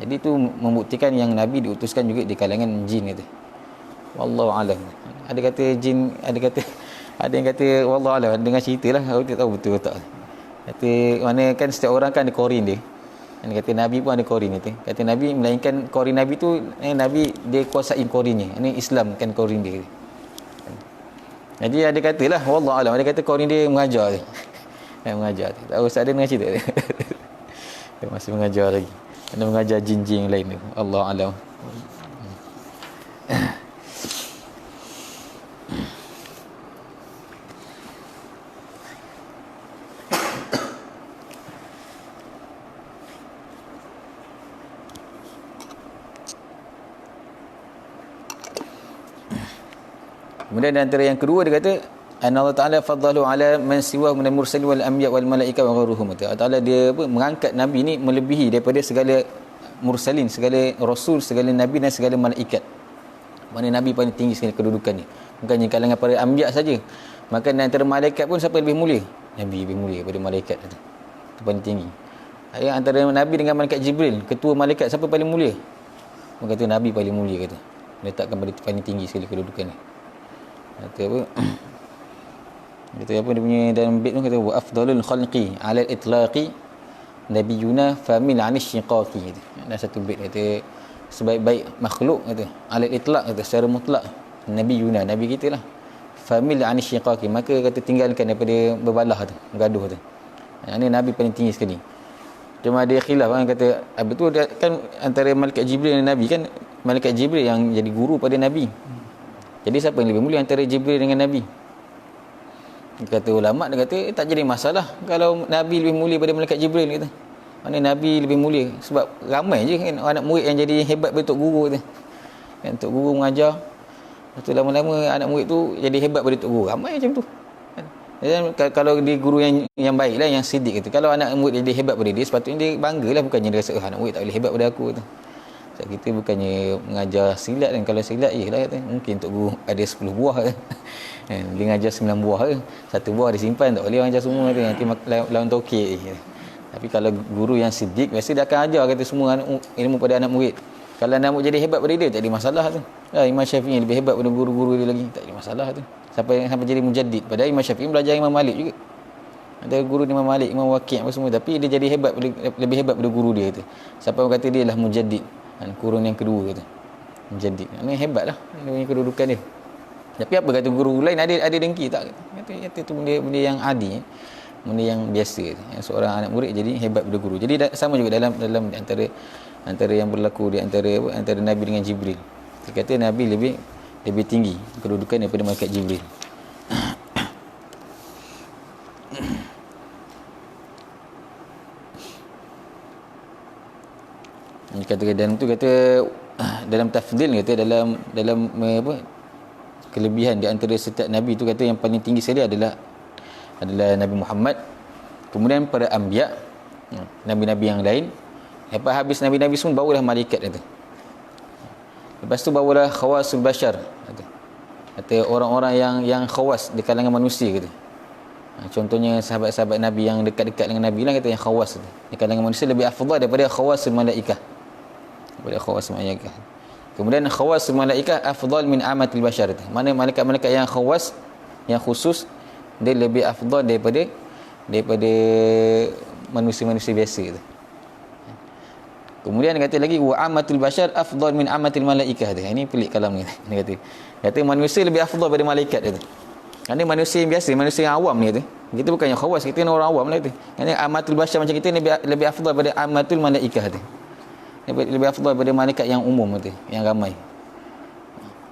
Jadi itu membuktikan yang Nabi diutuskan juga di kalangan jin kata. Wallahu alam. Ada kata jin, ada yang kata wallahu alam dengan ceritalah, aku tak tahu betul tak. Kata mana kan setiap orang kan ada korin dia. Dan kata Nabi pun ada korin itu. Kata Nabi melainkan korin Nabi tu Nabi dia kuasai korinnya. Ini Islam kan korin dia. Jadi ada katalah wallahu alam, ada kata korin dia mengajar dia. Mengajar. Tak usah ada dengan cerita dia. Dia masih mengajar lagi. Dia mengajar jin-jin yang lain tu. Allah alam. Kemudian antara yang kedua dia kata Allah Taala faddalu ala man siwa min al-mursalin wal anbiya wal malaika wa ghairuhum. Allah Taala dia mengangkat nabi ni melebihi daripada segala mursalin, segala rasul, segala nabi dan segala malaikat. Mana nabi paling tinggi sekali kedudukannya. Bukannya kalangan para anbiya saja. Maka antara malaikat pun siapa lebih mulia? Nabi lebih mulia daripada malaikat itu. Itu paling tinggi. Antara nabi dengan malaikat Jibril, ketua malaikat siapa paling mulia? Orang kata nabi paling mulia kata. Letakkan paling tinggi sekali kedudukannya. Kata apa? Kata apa dia punya dalam bait tu, kata wa afdalul khalqi 'ala al-itlaqi nabiyuna famil 'ani syiqaqi. Ada satu bait kata sebaik-baik makhluk kata 'ala al-itlaq, kata secara mutlak nabiyuna, nabi kita lah, famil 'ani syiqaqi, maka kata tinggalkan daripada berbalah tu, bergaduh tu. Yang ni nabi paling tinggi sekali. Cuma ada khilaf kan, kata apa tu kan antara malaikat Jibril dan nabi kan, malaikat Jibril yang jadi guru pada nabi. Jadi siapa yang lebih mulia antara Jibril dengan nabi? Kata ulama, dia kata tak jadi masalah kalau nabi lebih mulia pada malaikat Jibril, kata. Mana nabi lebih mulia sebab ramai je kan anak murid yang jadi hebat betul guru, kata. Kan tok guru mengajar, lepas tu lama-lama anak murid tu jadi hebat pada tok guru. Ramai macam tu. Dan kalau dia guru yang baik lah, yang sidik, kata. Kalau anak murid jadi hebat pada dia, sepatutnya dia banggalah, bukannya dia rasa anak murid tak boleh hebat pada aku, kata. Sebab kita bukannya mengajar silat kan. Kalau silat lah, kata, mungkin tok guru ada 10 buah, kata. Dia ngajar 9 buah ke, 1 buah dia simpan, tak boleh orang ajar semua, kata. Nanti lawan tokek. Tapi kalau guru yang sidik, biasa dia akan ajar, kata, semua ilmu pada anak murid. Kalau anak murid jadi hebat pada dia, tak ada masalah tu. Imam Syafi'i lebih hebat pada guru-guru dia lagi, tak ada masalah tu. Sampai jadi mujaddid. Padahal Imam Syafi'i belajar Imam Malik juga. Ada guru Imam Malik, Imam Waqi' apa semua, tapi dia jadi hebat, lebih hebat pada guru dia, kata. Sampai orang kata dia lah mujaddid, kurun yang kedua, kata. Mujaddid. Ini hebatlah ini kedudukan dia. Tapi apa kata guru lain ada dengki tak? Kata tu benda yang adi, benda yang biasa. Yang seorang anak murid jadi hebat pada guru. Jadi sama juga dalam antara yang berlaku di antara Nabi dengan Jibril. Dia kata Nabi lebih tinggi kedudukan daripada malaikat Jibril. Dia kata dalam tafdil, kata dalam apa, kelebihan di antara setiap nabi tu, kata yang paling tinggi sekali adalah Nabi Muhammad, kemudian para anbiya, nabi-nabi yang lain. Lepas habis nabi-nabi semua, barulah malaikat, kata. Lepas tu barulah khawasul bashar, kata orang-orang yang khawas di kalangan manusia, kata. Contohnya sahabat-sahabat nabi yang dekat-dekat dengan nabi lah, kata, yang khawas, kata. Di kalangan manusia lebih afdal daripada khawasul malaikah, daripada khawasul malaikah. Kemudian khawasul malaikah afdal min amatil bashar. Mana malaikat-malaikat yang khawas, yang khusus, dia lebih afdal daripada manusia-manusia biasa. Kemudian dia kata lagi wa amatul bashar afdal min amatil malaikah. Ini pelik kalam ni. Dia kata manusia lebih afdal daripada malaikat, kata. Kerana manusia yang biasa, manusia yang awam ni, kata. Kita bukan yang khawas, kita ni orang awam lah, kata. Kerana amatul bashar macam kita lebih afdal daripada amatul malaikah, kata. Lebih afdal daripada malaikat yang umum, kata, yang ramai.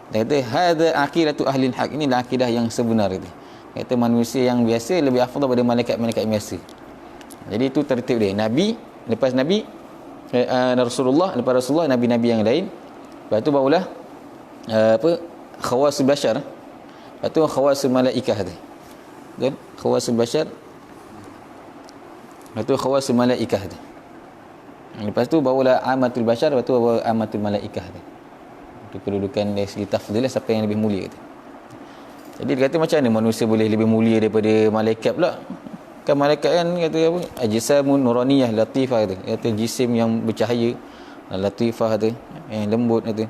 Dia kata hadza aqidatu ahli al-haq, inilah akidah yang sebenar, kata. Kata manusia yang biasa lebih afdal daripada malaikat-malaikat yang biasa. Jadi itu tertib dia. Nabi, lepas Nabi Rasulullah, lepas Rasulullah nabi-nabi yang lain. Lepas tu barulah khawasul bashar. Lepas tu khawasul malaikah, tu. Kan? Khawasul bashar. Lepas tu khawasul malaikah, tu. Lepas tu barulah amatul bashar, lepas tu baru amatul malaikah, tu. Itu kedudukan dari segi tafdil, siapa yang lebih mulia, tu. Jadi dia kata macam mana manusia boleh lebih mulia daripada malaikat pula? Kan malaikat kan kata apa? Ajsamun nuraniyah latifah, kata jisim yang bercahaya, latifah, kata, yang lembut, kata.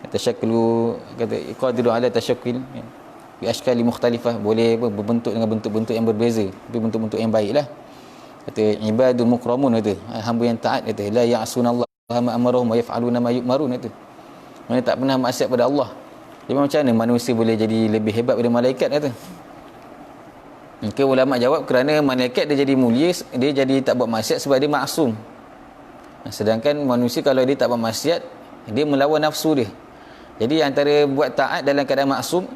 Tashakkalu, kata qadiru ala tashakkul bi ashkali mukhtalifah, boleh berbentuk dengan bentuk-bentuk yang berbeza, tapi bentuk-bentuk yang baiklah. Kata ibadul mukramun, kata, hamba yang taat, kata, la ya'sunallaha ma amarahum wa yaf'aluna ma yu'marun, kata. Mana tak pernah maksiat pada Allah. Jadi macam mana manusia boleh jadi lebih hebat daripada malaikat, kata. Maka ulama jawab kerana malaikat dia jadi mulia, dia jadi tak buat maksiat sebab dia maksum. Sedangkan manusia kalau dia tak buat maksiat, dia melawan nafsu dia. Jadi antara buat taat dalam keadaan maksum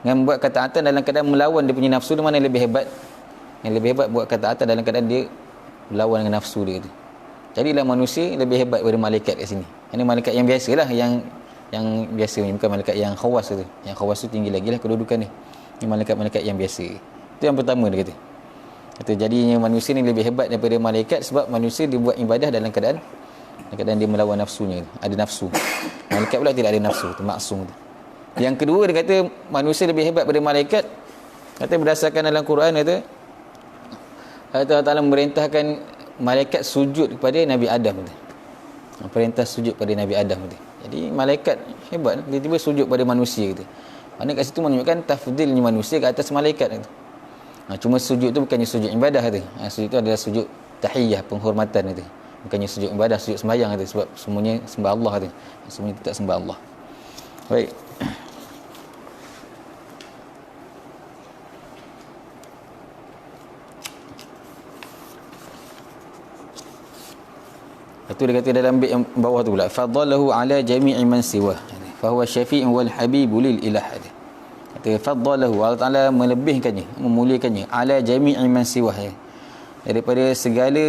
dengan buat ketaatan dalam keadaan melawan dia punya nafsu, dia mana yang lebih hebat? Yang lebih hebat buat ketaatan dalam keadaan dia melawan dengan nafsu dia, kata. Jadilah manusia lebih hebat daripada malaikat kat sini. Ini malaikat yang biasalah, yang biasa ni, bukan malaikat yang khawas tu. Yang khawas tu tinggi lagi lah kedudukan ni. Ini malaikat-malaikat yang biasa. Itu yang pertama dia kata. Jadinya manusia ni lebih hebat daripada malaikat sebab manusia dia buat ibadah dalam keadaan dia melawan nafsunya. Ada nafsu. Malaikat pula tidak ada nafsu, tu maksum tu. Yang kedua dia kata manusia lebih hebat daripada malaikat. Kata berdasarkan dalam Quran, kata Allah Taala memerintahkan malaikat sujud kepada Nabi Adam, kata. Perintah sujud pada Nabi Adam, kata. Jadi malaikat hebat, tiba-tiba sujud pada manusia, kata. Mana kat situ menunjukkan tafdilnya manusia ke atas malaikat, kata. Cuma sujud tu bukannya sujud ibadah tu. Sujud tu adalah sujud tahiyah, penghormatan tu. Bukannya sujud ibadah, sujud sembahyang tu, sebab semuanya sembah Allah tu. Semuanya tidak sembah Allah. Baik. Itu dia kata dalam bait yang bawah tu pula, faddalahu ala jami'i man siwah, fa huwa syafi'un wal habibu lil ilah. Kata faddalahu, Allah Taala melebihkannya, memuliakannya, ala jami'i man siwah, daripada segala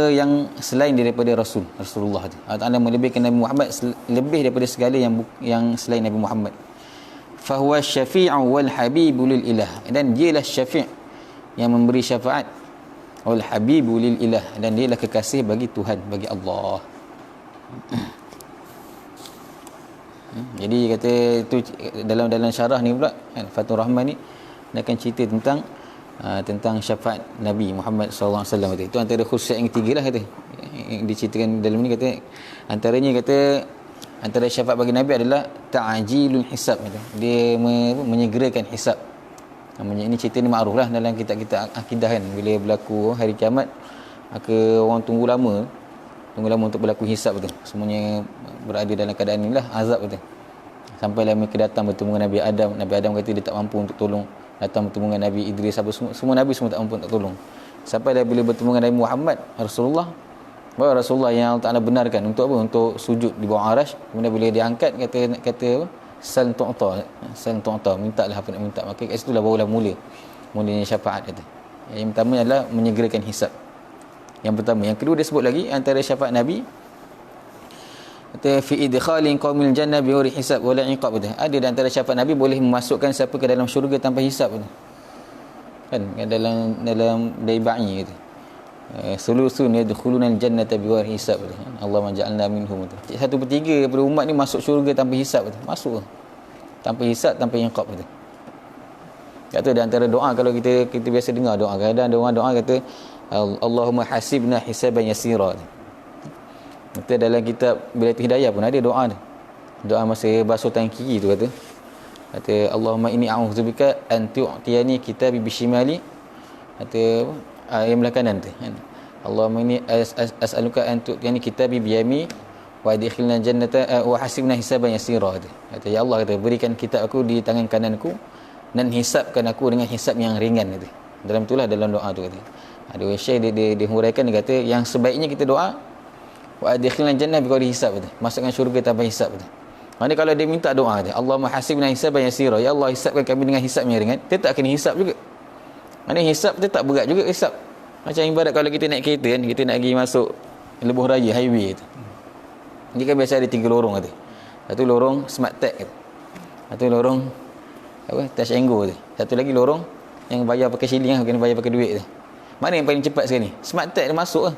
yang selain daripada Rasulullah tu. Allah Taala melebihkan Nabi Muhammad lebih daripada segala yang selain Nabi Muhammad. Fa huwa syafi'un wal habibu lil ilah, dan dialah syafi' yang memberi syafaat, wal habibu lil ilah, dan dialah kekasih bagi Tuhan, bagi Allah. Jadi kata itu dalam syarah ni pula kan, Fathur Rahman ni dia akan cerita tentang syafaat Nabi Muhammad sallallahu alaihi wasallam. Itu antara khususiyat yang ketiga lah kata, yang diceritakan dalam ni. Kata antaranya, kata antara syafaat bagi Nabi adalah ta'jilul hisab, kata dia menyegerakan hisab. Namanya ini cerita ni makruf lah dalam kitab-kitab akidah kan, bila berlaku hari kiamat, maka orang tunggu lama untuk berlaku hisab tu. Semuanya berada dalam keadaan inilah azab tu. Sampailah mereka datang bertemu dengan Nabi Adam. Nabi Adam kata dia tak mampu untuk tolong. Datang bertemu dengan Nabi Idris, semua Nabi semua tak mampu untuk tolong. Sampailah bila bertemu dengan Nabi Muhammad Rasulullah, bahawa Rasulullah yang Allah Ta'ala benarkan untuk apa? Untuk sujud di bawah arash. Kemudian bila dia angkat, kata apa? Sal tu'ta, mintalah apa nak minta. Maka kat situlah barulah mulanya syafaat kata. Yang pertama adalah menyegerakan hisab. Yang pertama. Yang kedua dia sebut lagi antara syafaat Nabi, kata fi idkhalin qaumil jannah bi ghairi hisab wala iqab. Ada di antara syafaat Nabi boleh memasukkan siapa ke dalam syurga tanpa hisab kan, dalam daibai kata sulusun yadkhuluna al-jannata bi ghairi hisab. Allahumma ja'alna minhum. 1/3 daripada umat ni masuk syurga tanpa hisab, masuk tanpa hisab, tanpa iqab. Kata di antara doa, kalau kita biasa dengar doa, kadang doa kata Allahumma hasibna hisaban yasira. Kata dalam kitab Bidayatul Hidayah pun ada doa ni. Doa masa basuh tangan kiri tu kata Allahumma inni a'udzubika an tu'tiyani kitabi bishimali. Kata yang belah kanan tu kan. Allahumma inni as'aluka an tu'tiyani kitabi biyami wa adkhilna jannata wa hasibna hisaban yasira. Kata ya Allah, kata berikan kitab aku di tangan kananku dan hisapkan aku dengan hisap yang ringan. Kata dalam itulah dalam doa tu kata. Ada syekh dia huraikan, dia kata yang sebaiknya kita doa wa adkhilna jannah bighairi hisab, masukkan syurga tanpa hisab. Maksudnya kalau dia minta doa dia, Allahumma hasibna hisaban yasira, ya Allah hisapkan kami dengan hisab yang ringan, dia tak kena hisap juga. Maksudnya hisap dia tak berat juga hisap. Macam ibarat kalau kita naik kereta kan, kita nak pergi masuk lebuh raya, highway tu. Dia kan biasa ada 3 lorong kata. Satu lorong smart tag kata. Satu lorong apa, touch and go tu. Satu lagi lorong yang bayar pakai shilling lah, kena bayar pakai duit tu. Mana yang paling cepat sekali? Smart tag dia masuk lah.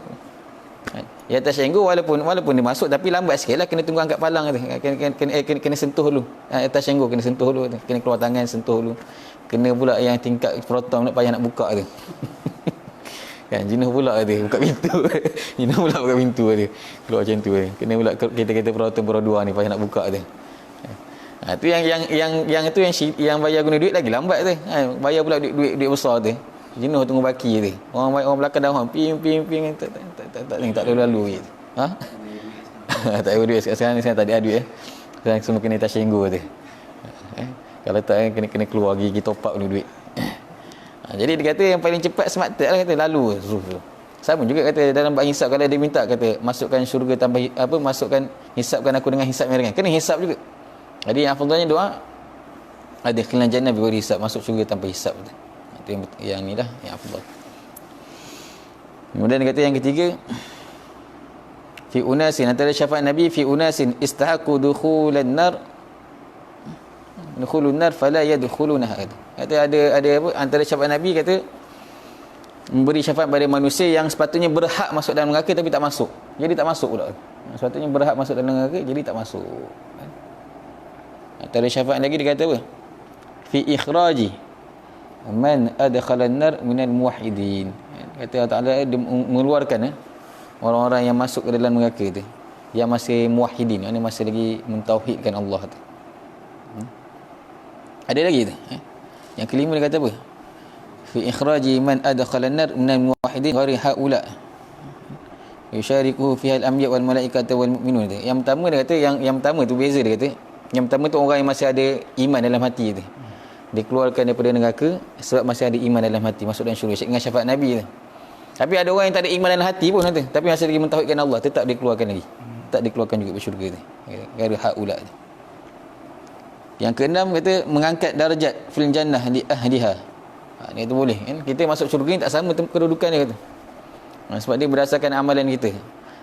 Ya touch and go walaupun dia masuk, tapi lambat sikit lah, kena tunggu angkat palang tu. Kena sentuh dulu. Touch and go kena sentuh dulu tu. Kena keluar tangan sentuh dulu. Kena pula yang tingkat protong nak payah nak buka tu. Kan jenuh pula tu buka pintu. Jenuh pula buka pintu tu. Keluar macam tu. Kena pula kereta protong Pro 2 ni payah nak buka tu. Tu yang tu yang bayar guna duit lagi lambat tu. Bayar pula duit besar tu. Jenuh tunggu baki tu. Orang belakang dah ping tak lalu gitu. Tak ada duit sekarang saya tak ada duit Sekarang semua kena touch and go tu. Kalau tak kena keluar gigi top up dulu duit. Jadi dia kata yang paling cepat smart tag lah, kata lalu. Sama juga kata dalam bab hisab, kalau dia minta kata masukkan syurga tanpa apa, masukkan hisapkan aku dengan hisap yang ringan, kena hisap juga. Jadi yang afdalnya doa adkhilna jannah bighairi hisab, masuk syurga tanpa hisap. Itu yang ni dah yang afdal. Kemudian dia kata yang ketiga, fi unasin, antara syafaat Nabi, fi unasin istahaqu dukhulan nar fala yadkhulunaha. Kata ada apa antara syafaat Nabi, kata memberi syafaat pada manusia yang sepatutnya berhak masuk dalam neraka tapi tak masuk. Jadi tak masuk pula. Sepatutnya berhak masuk dalam neraka jadi tak masuk. Antara syafaat lagi dia kata apa? Fi ikhraji man adkhala an-nar minal muwahhidin. Kata Allah Taala dia mengeluarkan orang-orang yang masuk ke dalam neraka tu, yang masih muwahhidin, yang masih lagi mentauhidkan Allah tu. Ada lagi tu. Yang kelima dia kata apa? fi ikhraji man adkhala an-nar min al-muwahhidin ghairi haula yusyariku fiha al-anbiya wal malaikatu wal mu'minun. Yang pertama dia kata yang pertama tu beza, dia kata yang pertama tu orang yang masih ada iman dalam hati tu, dikeluarkan daripada neraka sebab masih ada iman dalam hati, masuk dalam syurga dengan syafaat Nabi tu. Tapi ada orang yang tak ada iman dalam hati pun kata, tapi masih lagi mentauhidkan Allah, tetap dikeluarkan lagi, tak dikeluarkan juga ke syurga tu, ghairi haula. Yang keenam kata mengangkat darjat fil jannah li ahliha. Ni tu boleh kan, kita masuk syurga ni tak sama kedudukan dia kata. Sebab dia berdasarkan amalan kita.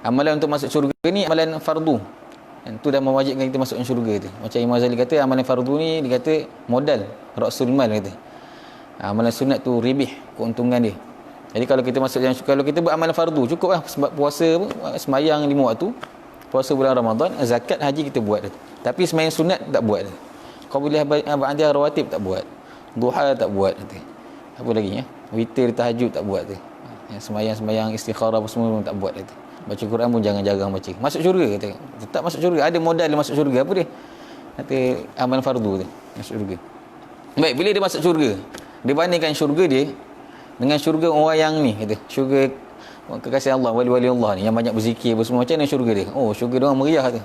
Amalan untuk masuk syurga ni amalan fardu. Itu dah mewajibkan kita masuk syurga tu. Macam Imam Ghazali kata amalan fardu ni dia kata modal, rasul mal kata. Amalan sunat tu ribih, keuntungan dia. Jadi kalau kita masuk yang, kalau kita buat amalan fardu cukuplah, sebab puasa sembahyang 5 waktu, puasa bulan Ramadan, zakat, haji kita buat dah. Tapi sembahyang sunat tak buat dah. Qabliyah ba'diyah rawatib tak buat. Duha tak buat kata. Apa lagi ya? Witir, tahajud tak buat tu. Sembahyang istikharah apa semua tak buat kata. Baca Quran pun jangan jarang baca. Masuk syurga kata. Tetap masuk syurga. Ada modal dia masuk syurga. Apa dia? Kata amalan fardu tu. Masuk syurga. Baik, bila dia masuk syurga, dia bandingkan syurga dia dengan syurga orang yang ni kata. Syurga kekasih Allah, wali-wali Allah ni yang banyak berzikir apa semua. Macam mana syurga dia? Oh, syurga dia orang meriah kata.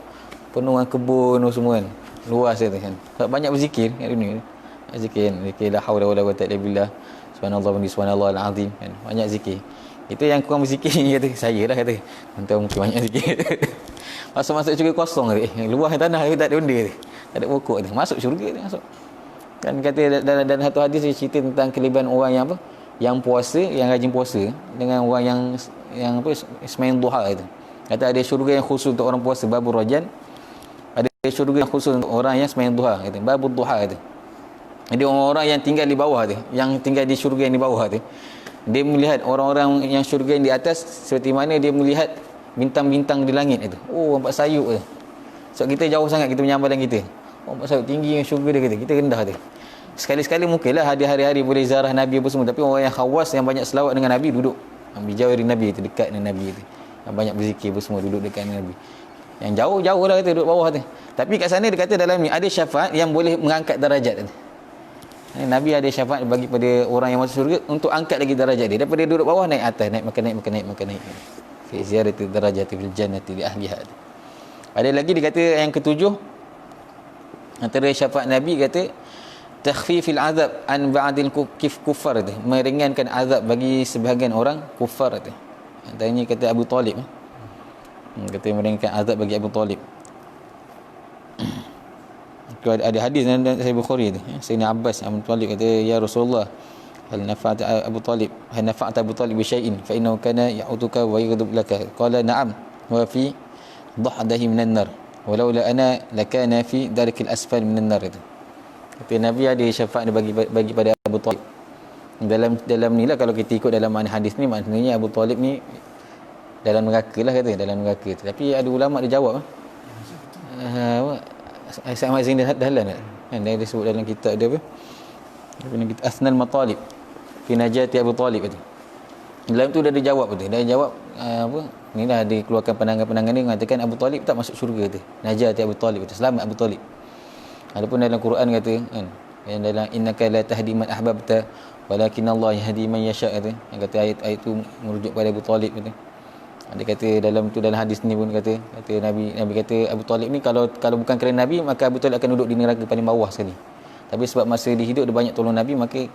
Penuh dengan kebun semua kan. Luas kata kan. Sebab banyak berzikir kat dunia. Zikir la haula wala quwwata illa billah. Subhanallah wa subhanallahal azim kan. Banyak zikir. Itu yang kurang berzikir ni kata, saya lah kata. Entah mungkin banyak zikir. Masuk syurga kosong kata. Luah tanah tak ada benda kata. Tak ada pokok kata. Masuk syurga dia masuk. Kan kata dalam satu hadis dia cerita tentang kelebihan orang yang apa? Yang puasa, yang rajin puasa dengan orang yang apa? Sembahyang duha kata. Kata ada syurga yang khusus untuk orang puasa, babur rajan. Ada syurga yang khusus untuk orang yang sembahyang duha kata. Babur duha kata. Jadi orang-orang yang tinggal di bawah tu, yang tinggal di syurga yang di bawah tu, dia melihat orang-orang yang syurga yang di atas seperti mana dia melihat bintang-bintang di langit itu. Oh, nampak sayup tu. Sebab kita jauh sangat kita punya amalan kita. Oh, nampak sayup tinggi yang syurga dia kata. Kita rendah tu. Sekali-sekali mungkinlah hari-hari boleh ziarah Nabi apa semua, tapi orang yang khawas yang banyak selawat dengan Nabi duduk bijawari Nabi tu, dekat dengan Nabi tu. Yang banyak berzikir apa semua duduk dekat dengan Nabi. Yang jauh-jauh lah kata duduk bawah tu. Tapi kat sana dia kata dalam ni ada syafaat yang boleh mengangkat darajat tu. Nabi ada syafaat bagi pada orang yang masuk syurga untuk angkat lagi darajat dia daripada duduk bawah naik atas, naik makan naik fi ziyarati darajati fil jannati li ahliha. Ada lagi dia kata yang ketujuh antara syafaat Nabi kata takhfifil azab an ba'dil kuffar tu, meringankan azab bagi sebahagian orang kufar tu. Antaranya kata Abu Talib kata meringankan azab bagi Abu Talib. Ada hadis dalam Sahih Bukhari tu, Sayyidina Abbas Abu Talib kata, ya Rasulullah, hal nafa'ta Abu Talib bi syai'in fa innahu kana ya'uduka wa yaghdub laka. Qala na'am wa fi dhahdahi minan nar walaula ana lakana fi darkil asfal minan nar. Kata Nabi ada syafaat bagi pada Abu Talib. Dalam ni lah, kalau kita ikut dalam makna hadis ni, maknanya Abu Talib ni dalam neraka lah kata, dalam neraka. Tapi ada ulama dia jawab Syekh Ahmad Zain Dahlan kan, dia disebut dalam kitab dia apa? Asnal Matalib fi najati Abu Talib itu. Dalam tu dia ada jawab tu. Dia jawab apa? Inilah dia keluarkan pandangan-pandangan dia mengatakan Abu Talib tak masuk syurga tu. Najati Abu Talib itu, selamat Abu Talib. Adapun dalam Quran kata kan, yang dalam innaka la tahdi man ahbabta walakin Allah yahdi man yasha kata. Yang kata ayat tu merujuk pada Abu Talib kata. Dia kata dalam hadis ni pun kata Nabi kata Abu Talib ni kalau bukan kerana Nabi, maka Abu Talib akan duduk di neraka paling bawah sekali. Tapi sebab masa dia hidup dia banyak tolong Nabi, maka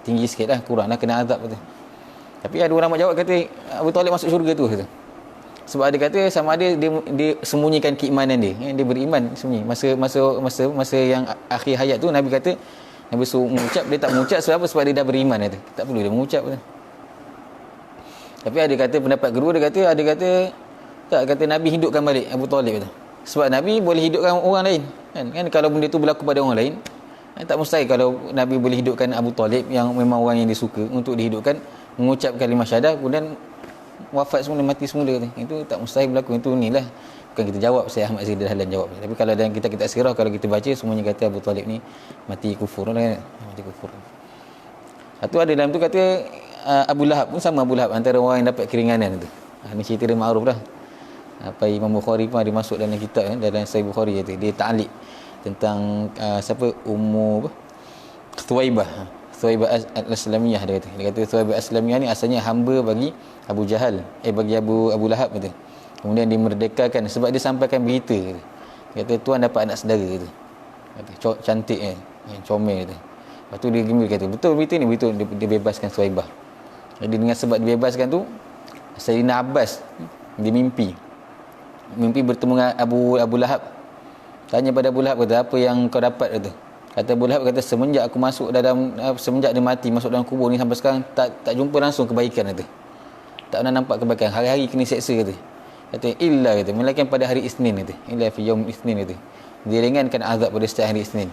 tinggi sikitlah, kuranglah kena azab kata. Tapi ada ulama jawab kata Abu Talib masuk syurga tu kata. Sebab dia kata sama ada dia sembunyikan keimanan dia. Dia beriman sembunyi. Masa yang akhir hayat tu Nabi kata Nabi suruh mengucap, dia tak mengucap sebab apa? Sebab dia dah beriman kata. Tak perlu dia mengucap kata. Tapi ada kata pendapat kedua, dia kata Nabi hidupkan balik Abu Talib tu. Sebab Nabi boleh hidupkan orang lain. Kan kalau benda tu berlaku pada orang lain, tak mustahil kalau Nabi boleh hidupkan Abu Talib yang memang orang yang disuka untuk dihidupkan, mengucap kalimah syahadah kemudian wafat semula, mati semula kata. Itu tak mustahil berlaku. Itu inilah bukan kita jawab, Syekh Ahmad Zain Dahlan jawab. Tapi kalau dalam kitab sirah, kalau kita baca semuanya kata Abu Talib ni mati kufur kan. Mati kufur. Satu ada dalam tu kata Abu Lahab pun sama, Abu Lahab antara orang yang dapat keringanan tu. Ni cerita dia ma'ruf dah. Apa Imam Bukhari pun ada masuk dalam kitab dalam Sahih Bukhari dia ta'liq tentang siapa Ummu Thuwaibah. Thuwaibah al-Islamiyah, dia kata Thuwaibah al-Islamiyah ni asalnya hamba bagi Abu Jahal, bagi Abu Lahab kata. Kemudian dimerdekakan sebab dia sampaikan berita kata. Dia kata tuan dapat anak saudara kata. Cantik comel kata. Lepas tu dia gembira kata, betul berita ni, betul dia bebaskan Thuwaibah. Jadi dengan sebab dibebaskan tu, Sayyidina Abbas dia mimpi bertemu dengan Abu Lahab. Tanya pada Abu Lahab kata, apa yang kau dapat kata. Kata Abu Lahab kata, semenjak aku masuk semenjak dia mati masuk dalam kubur ni sampai sekarang tak jumpa langsung kebaikan kata. Tak pernah nampak kebaikan, hari-hari kena seksa kata. Kata illa kata, melainkan pada hari Isnin kata. Illa fi yaum Isnin kata. Dia ringankan azab pada setiap hari Isnin.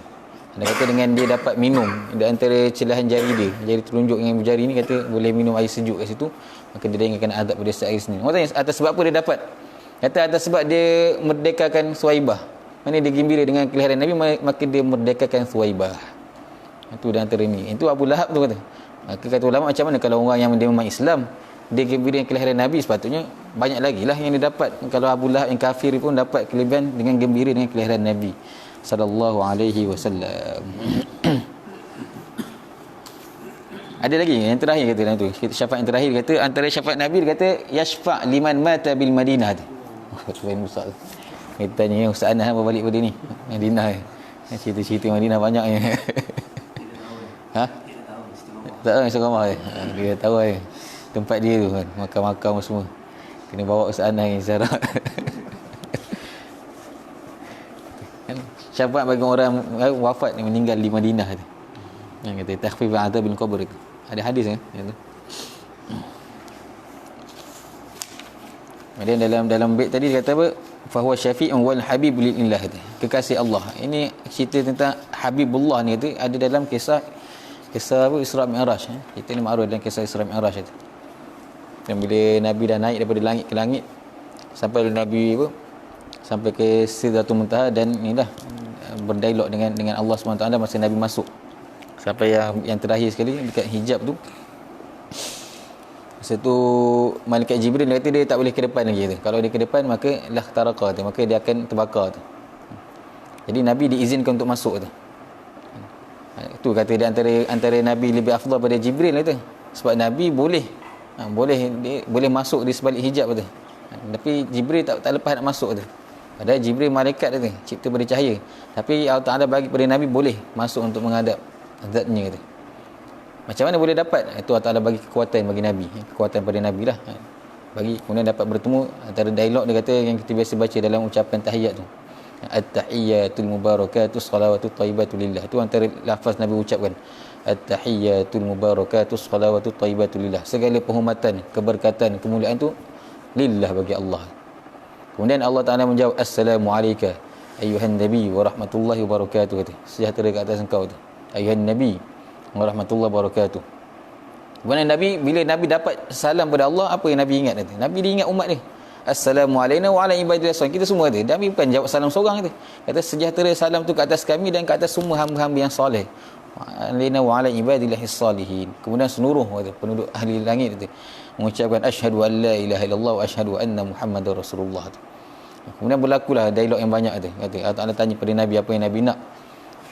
Dia kata dengan dia dapat minum di antara celahan jari dia, jari telunjuk dengan jari ni, kata boleh minum air sejuk kat situ, maka dia ringankan azab pada setiap hari Isnin. Orang tanya atas sebab apa dia dapat? Kata atas sebab dia merdekakan Thuwaibah. Mana dia gembira dengan kelahiran Nabi, maka dia merdekakan Thuwaibah. Itu di antara ni. Itu Abu Lahab tu kata. Maka kata ulama, macam mana kalau orang yang dia memang Islam, dia gembira dengan kelahiran Nabi, sepatutnya banyak lagi lah yang dia dapat. Kalau Abu Lahab yang kafir pun dapat kelebihan dengan gembira dengan kelahiran Nabi sallallahu alaihi wasallam. Ada lagi yang terakhir kata dalam tu. Syafaat yang terakhir kata, antara syafaat Nabi dia kata yashfa' liman mata bil Madinah. Tuan Musa. Kita tanya Ustaz Anas apa balik pada ni? Madinah. Cerita-cerita Madinah banyak ni. Ha? Tak tahu istiqamah. Dia tahu tempat dia tu kan, makam-makam semua. Kena bawa Ustaz Anas ni ziarah. Kan syafaat bagi orang wafat yang meninggal di Madinah tu. Yang kata takhfif azab bil qabr. Ada hadis kan? Kemudian dalam bait tadi dia kata apa? Fa huwa syafi'un wal habib lillah. Kekasih Allah. Ini cerita tentang Habibullah ni tu ada dalam kisah apa Isra Mi'raj. Kita ni ma'ruf dalam kisah Isra Mi'raj tu. Dan bila Nabi dah naik daripada langit ke langit, sampai Nabi apa? Sampai ke Sidratul Muntaha, dan inilah berdialog dengan Allah SWT masa Nabi masuk. Sampai yang terakhir sekali dekat hijab tu. Masa tu malaikat Jibril dia kata dia tak boleh ke depan lagi tu. Kalau dia ke depan maka lah taraqa tu, maka dia akan terbakar tu. Jadi Nabi diizinkan untuk masuk tu. Itu kata dia antara Nabi lebih afdal pada Jibril lah tu. Sebab Nabi boleh masuk di sebalik hijab tu. Tapi Jibril tak lepas nak masuk tu. Padahal Jibril malaikat tu, cipta pada cahaya. Tapi Allah Ta'ala bagi pada Nabi boleh masuk untuk menghadap zatnya tu. Macam mana boleh dapat? Itu Allah Ta'ala bagi kekuatan bagi Nabi. Kekuatan pada Nabi lah. Bagi, kemudian dapat bertemu antara dialog dia kata yang kita biasa baca dalam ucapan tahiyat tu. At-tahiyyatul mubarakatus salawatut thayyibatu lillah. Itu antara lafaz Nabi ucapkan. At-tahiyyatul mubarakatus salawatut thayyibatu lillah. Segala penghormatan, keberkatan, kemuliaan tu lillah, bagi Allah. Kemudian Allah Ta'ala menjawab, Assalamu alayka ayyuhan nabi wa rahmatullahi wa barakatuh. Sejahtera ke atas engkau tu, ayyuhan nabi warahmatullahi wabarakatuh. Kemudian Nabi, bila Nabi dapat salam pada Allah, apa yang Nabi ingat nanti? Nabi diingat umat dia. Assalamu alayna wa ala ibadillah salih. Kita semua tu. Nabi bukan jawab salam seorang tu. Kata sejahtera salam tu ke atas kami dan ke atas semua hamba-hamba yang soleh. Alayna wa ala ibadillah salihin. Kemudian seluruh penduduk ahli langit tu mengucapkan asyhadu an la ilaha illallah wa asyhadu anna muhammadar rasulullah tu. Kemudian berlakulah dialog yang banyak tu. Kata Allah Ta'ala tanya pada Nabi apa yang Nabi nak.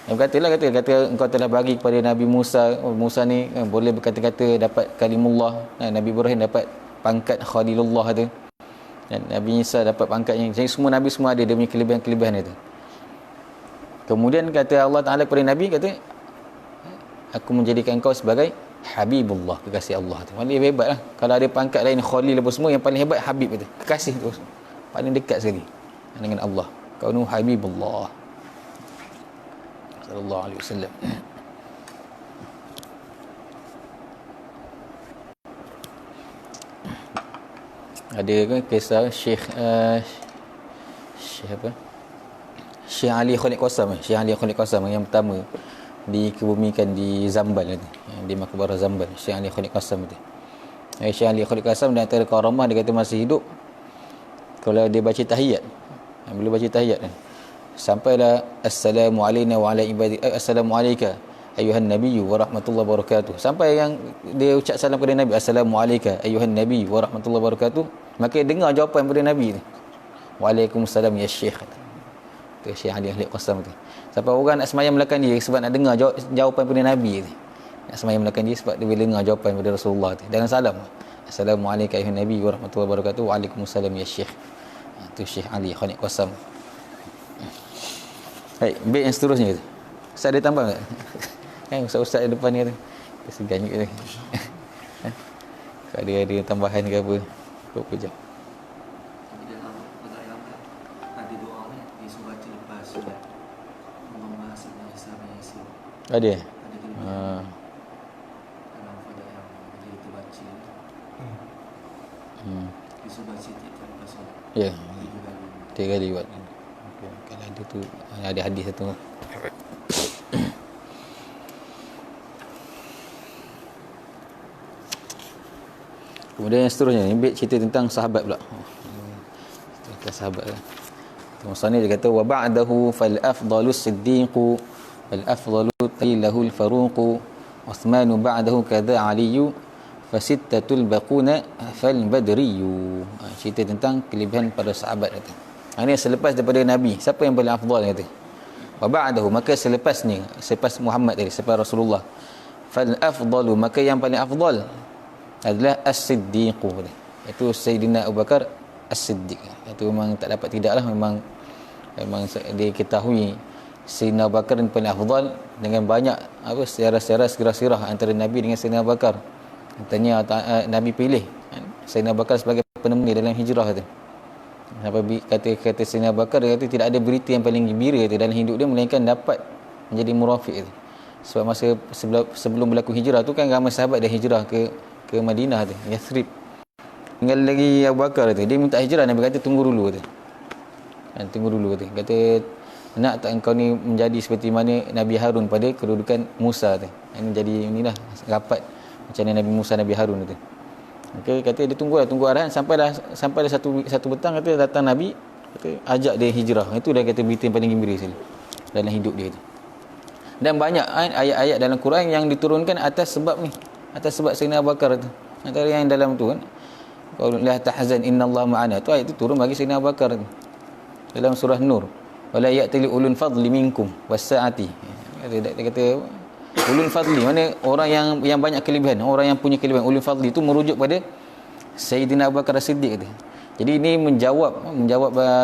Yang kata engkau telah bagi kepada Nabi Musa, Musa ni boleh berkata-kata, dapat kalimullah. Nabi Ibrahim dapat pangkat Khalilullah tu. Dan Nabi Isa dapat pangkatnya. Jadi semua Nabi semua ada dia punya kelebihan-kelebihan itu. Kemudian kata Allah Ta'ala kepada Nabi, kata aku menjadikan engkau sebagai Habibullah, kekasih Allah tu. Paling hebat lah. Kalau ada pangkat lain Khalil apa semua, yang paling hebat Habib itu, kekasih tu. Paling dekat sekali dengan Allah. Kau nu Habibullah sallallahu alaihi wasallam. Ada kan kisah Syekh Ali Khalid Qasam. Syekh Ali Khalid Qasam yang pertama dikebumikan di Zambal tu, di makbarah Zambal. Syekh Ali Khalid Qasam tu. Syekh Ali Khalid Qasam di antara karamah dia kata masih hidup, kalau dia baca tahiyat, bila baca tahiyat kan, sampailah assalamu alayna wa ala ibadi, assalamu alayka ayuhan nabiyyu wa rahmatullahi wabarakatuh. Sampai yang dia ucap salam kepada Nabi, assalamu alayka ayuhan nabiyyu wa rahmatullahi wabarakatuh, maka dengar jawapan kepada Nabi tu, waalaikumsalam ya syekh. Tu Syekh Ali Khalid Qasam tu. Sampai orang nak semayang belakang dia sebab nak dengar jawapan kepada Nabi tu. nak semayang belakang dia sebab dia boleh dengar jawapan daripada Rasulullah tu. Dengan salam. Assalamualaikum ayuhan nabi warahmatullahi wabarakatuh. Waalaikumsalam ya Syekh. Tu Syekh Ali Khanik Qasam. Baik, bait yang seterusnya tu. Ustaz ada tambah tak? Kan ustaz-ustaz depan ni kata. Dia segan juga tu. Kalau ada tambahan ke apa. Berapa jam? Ada? Ya. 3 kali buat. Kalau ada tu ada hadis satu. Kemudian yang seterusnya ni bait cerita tentang sahabat pula. Tentang sahabat lah. Musannif dia kata wa ba'dahu fal afdalus siddiq wal afdalu lahul faruq Uthman ba'dahu kadza Ali fasittatul baquna fal badriyu. Cerita tentang kelebihan para sahabat kata. Ini selepas daripada Nabi, siapa yang paling afdal kata? Wa ba'dahu, maka selepasnya, selepas Muhammad tadi, selepas Rasulullah, fal afdalu, maka yang paling afdal adalah as-siddiq, iaitu Sayyidina Abu Bakar as-Siddiq. Itu memang tak dapat tidaklah, memang diketahui Sayyidina Abu Bakar yang paling afdal dengan banyak apa sejarah-sejarah sirah-sirah antara Nabi dengan Sayyidina Abu Bakar. Katanya Nabi pilih Sayyidina Abu Bakar sebagai penemani dalam hijrah tu. Kata Sayyidina Abu Bakar, dia kata tidak ada berita yang paling gembira dalam hidup dia melainkan dapat menjadi murafiq tu. Sebab masa sebelum berlaku hijrah tu kan ramai sahabat dah hijrah ke Madinah tu, Yathrib. Tinggal lagi Abu Bakar tu, dia minta hijrah, Nabi kata tunggu dulu tu. Tunggu dulu tu. Kata nak tak engkau ni menjadi seperti mana Nabi Harun pada kedudukan Musa tu. Ini jadi inilah rapat macam mana Nabi Musa Nabi Harun tu. Okay, kata dia tunggu arahan sampai dah satu petang kata datang Nabi, kata ajak dia hijrah. Itu dah kata berita yang paling gembira sekali dalam hidup dia tu. Dan banyak ayat-ayat dalam Quran yang diturunkan atas sebab ni, atas sebab Sayyidina Abu Bakar tu. Antara yang dalam tu kan, la tahzan innallaha ma'ana, tu ayat tu turun bagi Sayyidina Abu Bakar tu. Dalam surah Nur, wala ya'tali ulul fadli minkum was-sa'ati. Dia kata ulul fadli, mana orang yang banyak kelebihan, orang yang punya kelebihan. Ulul fadli itu merujuk pada Sayyidina Abu Bakar As-Siddiq tu. Jadi ini menjawab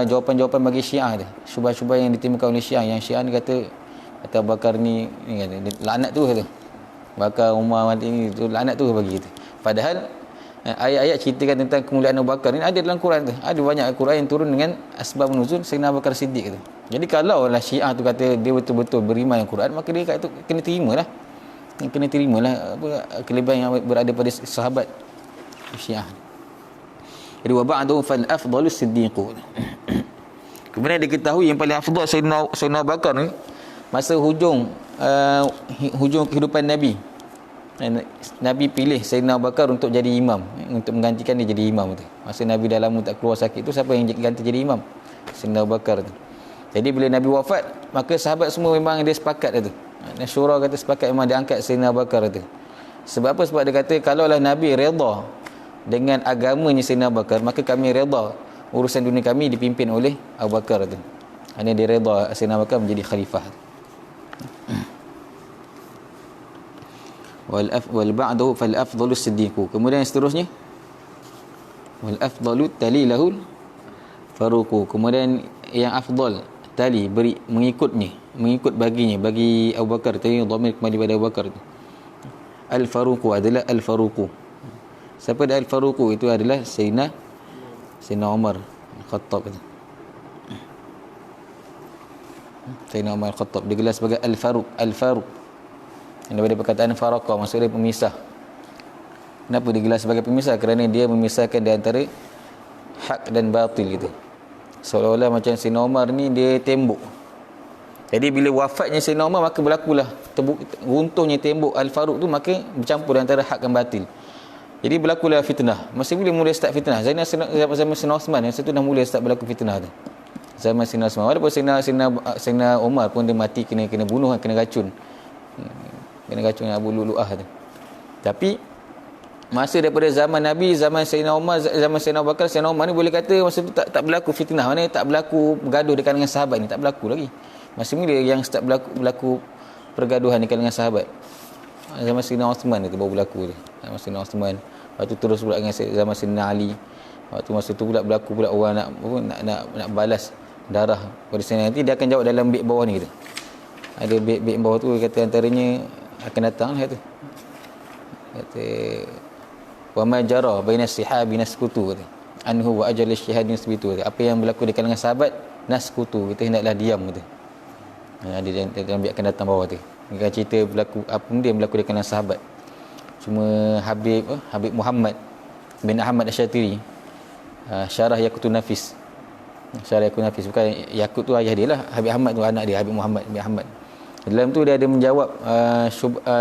jawapan-jawapan bagi Syiah tu. Syubhat-syubhat yang ditimbulkan oleh Syiah, yang Syiah ni kata Abu Bakar ni laknat tu kata. Bakar Umar mati ni tu laknat tu bagi kita. Padahal ayat-ayat ceritakan tentang kemuliaan Abu Bakar ni ada dalam Quran tu. Ada banyak Quran yang turun dengan asbab nuzul Sayyidina Abu Bakar Siddiq tu. Jadi kalau lah Syiah tu kata dia betul-betul beriman dengan Quran, maka dia kata kena terimalah. Kena terimalah apa kelebihan yang berada pada sahabat Syiah. Jadi wa ba'du fal afdalus siddiq. Kemudian diketahui yang paling afdal Sayyidina Abu Bakar ni masa hujung kehidupan Nabi. Nabi pilih Sayyidina Abu Bakar untuk jadi imam, untuk menggantikan dia jadi imam tu. Masa Nabi dah lama tak keluar sakit tu, siapa yang ganti jadi imam? Sayyidina Abu Bakar tu. Jadi bila Nabi wafat, maka sahabat semua memang dia sepakat tu. Syura kata sepakat memang dia angkat Sayyidina Abu Bakar tu. Sebab apa? Sebab dia kata kalaulah Nabi redha dengan agamanya Sayyidina Abu Bakar, maka kami redha urusan dunia kami dipimpin oleh Abu Bakar tu. Hanya dia redha Sayyidina Abu Bakar menjadi khalifah. Wal ba'dahu fal afdalu siddiq. Kemudian yang seterusnya wal afdalu tali lahul faruq. Kemudian yang afdal tali mengikut baginya, bagi Abu Bakar tadi dhamir kembali pada Abu Bakar tu. Al faruq adalah al faruq. Siapa dia al faruq? Itu adalah Sayyidina Umar Khattab. Sayyidina Umar Khattab digelar sebagai al faruq. Daripada perkataan faraqa, maksudnya pemisah. Kenapa digelar sebagai pemisah? Kerana dia memisahkan di antara hak dan batil gitu. Seolah-olah macam Sayyidina Umar ni dia tembok. Jadi bila wafatnya Sayyidina Umar, maka berlakulah runtuhnya tembok Al-Faruq tu, maka bercampur antara hak dan batil. Jadi berlakulah fitnah. Masa bila mula start fitnah? Zaman Sayyidina Osman, yang satu dah mula start berlaku fitnah tu. Zaman Sayyidina Osman. Walaupun Sayyidina Umar pun dia mati kena bunuh, kena racun. Kena racun Abu Lu'lu'ah tu. Tapi masa daripada zaman Nabi, zaman Sayyidina Umar, zaman Sayyidina Abu Bakar, Sayyidina Umar ni boleh kata masa tu tak berlaku fitnah. Mana tak berlaku bergaduh dekat dengan sahabat ni, tak berlaku lagi. Masa ni yang start berlaku pergaduhan dekat dengan sahabat. zaman Sayyidina Osman tu baru berlaku tu. Zaman Sayyidina Osman. Lepas tu terus pula dengan zaman Sayyidina Ali. Waktu masa tu pula berlaku pula orang nak balas darah pada Sayyidina. Nanti dia akan jawab dalam bait bawah ni kita. Ada bait bawah tu kata antaranya akan datang lah kata. Kata wa ma jara baina sihabi naskutu kata. Anhu wa ajal syihadin sabitu kata. Apa yang berlaku di kalangan sahabat naskutu, kita hendaklah diam kata. Ada dalam bait akan datang bawah tu. Dia cerita berlaku apa benda yang berlaku di kalangan sahabat. Cuma Habib Muhammad bin Ahmad Asy-Syatiri Syarah Yaqutun Nafis. Syarah Yaqutun Nafis, bukan Yaqut tu ayah dia lah, Habib Ahmad tu anak dia, Habib Muhammad bin Ahmad. Dalam tu dia ada menjawab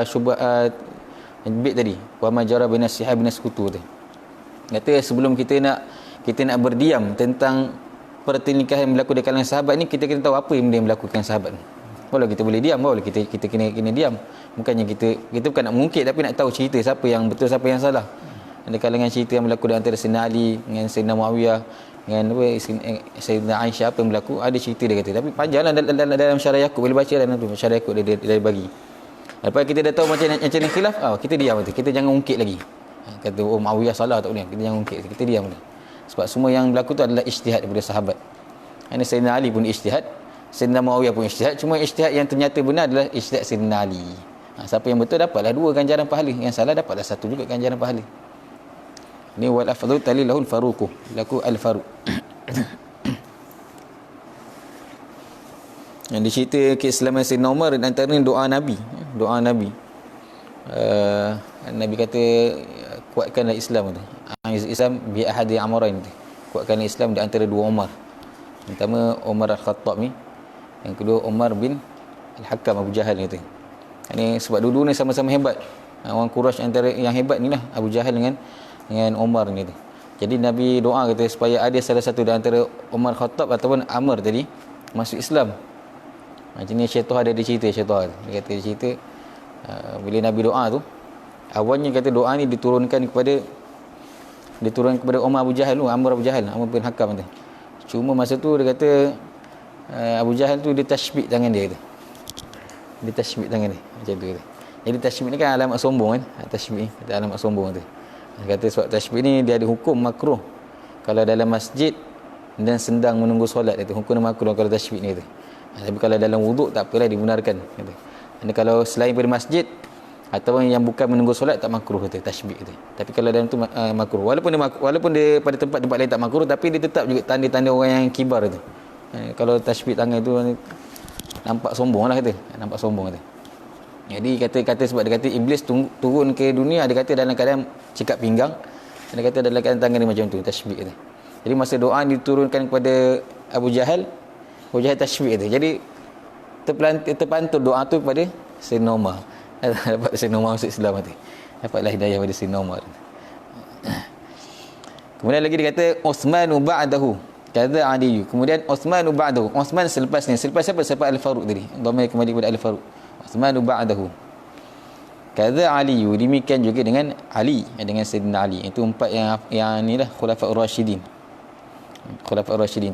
syubhat bait tadi, wa majara bainas sihab bin sekutu tu. Kata sebelum kita nak berdiam tentang pertelingkahan yang berlaku di kalangan sahabat ni, kita kena tahu apa yang berlaku dengan sahabat ni. Kalau kita boleh diam, kalau kita kena diam. Bukannya kita bukan nak mengungkit, tapi nak tahu cerita siapa yang betul, siapa yang salah. Ada kalangan cerita yang berlaku di antara Sayyidina Ali dengan Sayyidina Muawiyah dengan Sayyidina Aisyah, apa yang berlaku, ada cerita dia kata. Tapi panjanglah dalam syarah Yaqut, boleh baca dalam tu syarah Yaqut dia bagi. Lepas kita dah tahu macam ni khilaf, kita diam tu. Kita jangan ungkit lagi. Kata Muawiyah salah tak boleh. Kita jangan ungkit, kita diam tu. Sebab semua yang berlaku tu adalah ijtihad daripada sahabat. Ini Sayyidina Ali pun ijtihad, Sayyidina Muawiyah pun ijtihad. Cuma ijtihad yang ternyata benar adalah ijtihad Sayyidina Ali. Siapa yang betul dapatlah 2 ganjaran pahala, yang salah dapatlah 1 juga ganjaran pahala. Ni wal afdhu talilahul faruqu, laku al faruq. Yang dicerita keislaman Sayyidina Umar dan antaranya doa Nabi. Nabi kata kuatkanlah Islam tu. Islam bi ahadi amrain tu. Kuatkanlah Islam di antara 2 Umar. Pertama Umar Al-Khattab ni, yang kedua Umar bin Al-Hakam Abu Jahal ni tu. Ini sebab dua-dua ni sama-sama hebat. Orang Quraisy antara yang hebat ni lah Abu Jahal dengan Umar ni tu. Jadi Nabi doa kata supaya ada salah satu di antara Umar Khattab ataupun Amr tadi masuk Islam. Macam ni Syaitan ada cerita, Syaitan dia kata cerita bila Nabi doa tu, awalnya kata doa ni diturunkan kepada Umar Abu Jahal tu, Amr bin Hakam tu. Cuma masa tu dia kata Abu Jahal tu dia tashbih tangan dia tu. Dia tashbih tangan dia macam tu kata. Jadi tashbih ni kan alamat sombong kan. Tashbih kata alamat sombong tu. Dia kata sebab tashbih ni dia ada hukum makruh kalau dalam masjid dan sedang menunggu solat, itu hukum makruh kalau tashbih ni tu. Tapi kalau dalam wuduk tak apalah, dibenarkan kata. Dan kalau selain pada masjid ataupun yang bukan menunggu solat tak makruh kata tashbih tu. Tapi kalau dalam tu makruh. Walaupun dia pada tempat lain tak makruh, tapi dia tetap juga tanda-tanda orang yang kibar tu. Kalau tashbih tangan tu nampak sombong lah kata. Nampak sombong kata. Jadi kata sebab dia kata iblis turun ke dunia, dia kata dalam keadaan cikat pinggang. Dia kata dalam keadaan tangan dia macam tu, tashbih kata. Jadi masa doa diturunkan kepada Abu Jahal tashbih kata. Jadi terpantul doa tu kepada Sayyidina Umar. Dapat Sayyidina Umar masuk Islam kata. Dapatlah hidayah pada Sayyidina Umar. Kemudian lagi dia kata Uthmanu ba'dahu kadza Ali. Kemudian Uthmanu ba'dahu. Uthman selepas siapa? Selepas Al-Faruq tadi. Dhamma kembali kepada Al-Faruq. Uthmanu ba'dahu kadza Ali. Demikian juga dengan Ali, dengan Sayyidina Ali. Itu 4 yang inilah Khulafaur Rasyidin.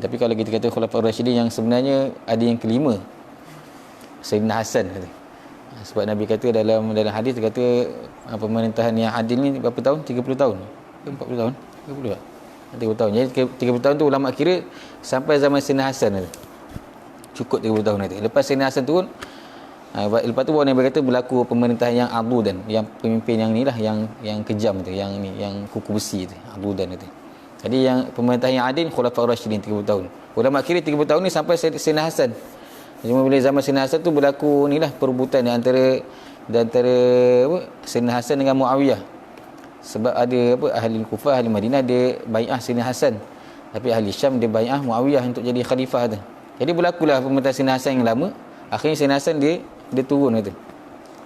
Tapi kalau kita kata Khulafaur Rasyidin, yang sebenarnya ada yang kelima, Sayyidina Hasan kata. Sebab Nabi kata dalam hadis, dia kata pemerintahan yang adil ni berapa tahun? 30 tahun. 40 tahun? 30 tak? 30 tahun. Jadi 30 tahun tu ulama kira sampai zaman Sayyidina Hasan kata. Cukup 30 tahun nanti. Lepas Sayyidina Hasan turun, lepas tu baru Nabi kata berlaku pemerintahan yang adudan, yang pemimpin yang inilah yang kejam tu, yang kuku besi tu, adudan tu. Jadi yang pemerintahan yang adil Khulafaur Rasyidin 30 tahun. Ulama kira 30 tahun ni sampai Sayyidina Hasan. Cuma bila zaman Sayyidina Hasan tu berlaku inilah perebutan di antara Sayyidina Hasan dengan Muawiyah. Sebab ada ahli Kufah, ahli Madinah dia bai'ah Sayyidina Hasan. Tapi ahli Syam dia bai'ah Muawiyah untuk jadi khalifah tu. Jadi berlakulah pemerintahan Sayyidina Hasan yang lama. Akhirnya Sayyidina Hasan dia turun kata.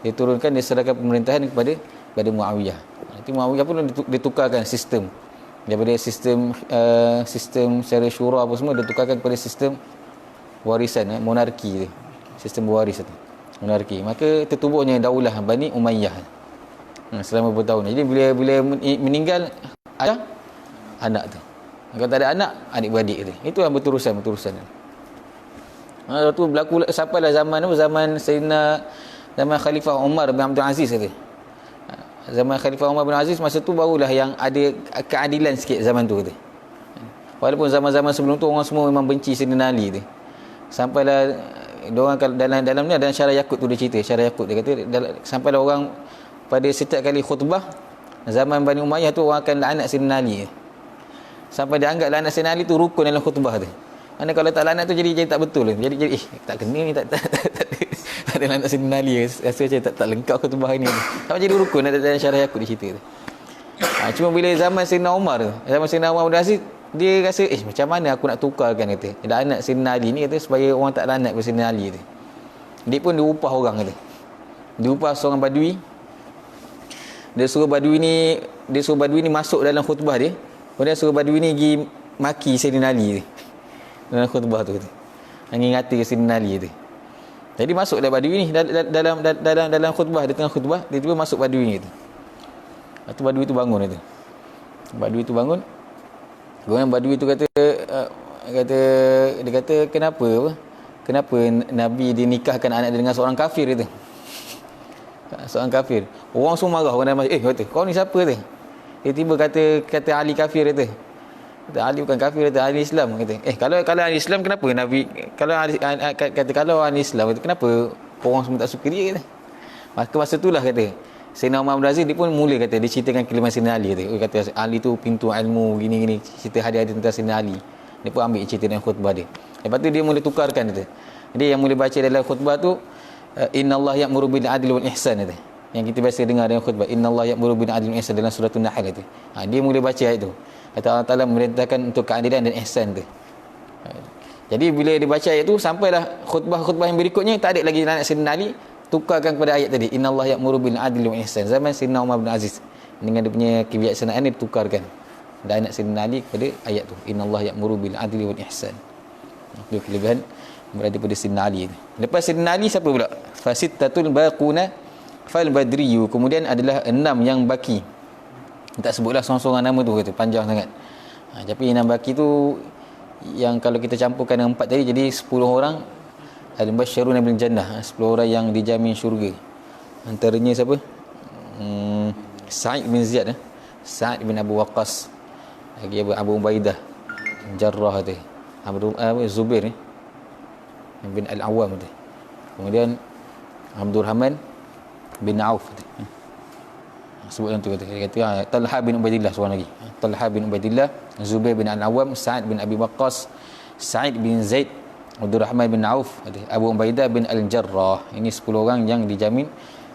Dia turunkan, dia serahkan pemerintahan kepada Muawiyah. Nanti Muawiyah pun dia tukarkan sistem. Daripada sistem secara syura apa semua, dia tukarkan kepada sistem warisan, monarki tu. Sistem waris tu. Monarki. Maka tertubuhnya daulah Bani Umayyah. Selama bertahun. Jadi bila meninggal ayah, anak tu. Kalau tak ada anak, adik-beradik tu. Itu yang berterusan. Lepas tu berlaku sampailah zaman Sayyidina zaman Khalifah Umar bin Abdul Aziz kata. Zaman Khalifah Umar bin Aziz masa tu barulah yang ada keadilan sikit zaman tu kata. Walaupun zaman-zaman sebelum tu orang semua memang benci Sayyidina Ali tu. Sampailah diorang dalam ni ada Syarah Yaqut tu dia cerita, Syarah Yaqut dia kata sampailah orang pada setiap kali khutbah zaman Bani Umayyah tu orang akan laknat Sayyidina Ali. Sampai dia anggap laknat Sayyidina Ali tu rukun dalam khutbah tu. Mana kalau tak laknat tu jadi tak betul. Jadi tak kena ni tak ada laknat Sayyidina Ali. Rasa macam tak lengkap khutbah ni. Tak jadi rukun dalam Syarah Yaqut dia cerita tu. Cuma bila zaman Sayyidina Umar tu, zaman Sayyidina Umar bin Aziz, dia rasa macam mana aku nak tukarkan kata. Laknat Sayyidina Ali ni kata supaya orang tak laknat kepada Sayyidina Ali tu. Dia pun diupah orang kata. Diupah seorang badui. Dia suruh badui ni masuk dalam khutbah dia. Kemudian suruh badui ni pergi maki Sayyidina Ali tu. Dalam khutbah tu kata. Ngingati Sayyidina Ali tu. Jadi masuk dah badui ni dalam khutbah, di tengah khutbah, dia tiba masuk badui ni tu. Lepas tu badui tu bangun tu. Badui tu bangun. Kemudian badui tu kata kenapa Nabi dinikahkan anak dia dengan seorang kafir itu. Seorang kafir. Orang semua marah, orang dah kata, kau ni siapa tu? Dia tiba kata Ali kafir itu. Kata Ali bukan kafir, kata Ali Islam kata. Kalau Ali Islam kenapa Nabi kalau Ali Islam kata, kenapa orang semua tak suka dia kata. Masa itulah kata Sayyidina Umar bin Aziz dia pun mula kata dia ceritakan kalimat Sayyidina Ali kata. Dia kata Ali tu pintu ilmu gini-gini, cerita hadis-hadis tentang Sayyidina Ali. Dia pun ambil cerita dalam khutbah dia. Lepas tu dia mula tukarkan kata. Jadi yang mula baca dalam khutbah tu innallaha ya'muru bil adli wal ihsan kata. Yang kita biasa dengar dalam khutbah innallaha ya'muru bil adli wal ihsan dalam surah An-Nahl kata. Dia mula baca ayat tu. Kata Allah Taala memerintahkan untuk keadilan dan ihsan tu. Jadi bila dia baca ayat tu sampailah khutbah-khutbah yang berikutnya tak ada lagi nak Sayyidina Ali, tukarkan kepada ayat tadi innallaha ya'muru bil adli wal ihsan. Zaman Sayyidina Umar bin Aziz dengan dia punya kebijaksanaan ni ditukarkan dan anak Sayyidina Ali kepada ayat tu innallaha ya'muru bil adli wal ihsan. Itu kelebihan berada pada Sayyidina Ali. Lepas Sayyidina Ali siapa pula? Fasittatul baquna fal badriyu. Kemudian adalah 6 yang baki. Tak sebutlah seorang-seorang nama tu kata panjang sangat. Tapi 6 baki tu yang kalau kita campurkan dengan 4 tadi jadi 10 orang al-mubasysyiruna bil jannah, 10 orang yang dijamin syurga. Antaranya siapa? Sa'id bin Ziyad, Sa'id bin Abu Waqqas, lagi Abu Ubaidah Jarrah tu, Zubair bin Al-Awwam tu. Kemudian Abdurrahman bin Auf tu. Sebutkan tu kata Talha bin Ubaidillah seorang lagi. Talha bin Ubaidillah, Zubair bin Al-Awwam, Sa'id bin Abi Waqqas, Sa'id bin Zaid, Abdurrahman bin Auf, Abu Ubaidah bin Al-Jarrah. Ini 10 orang yang dijamin,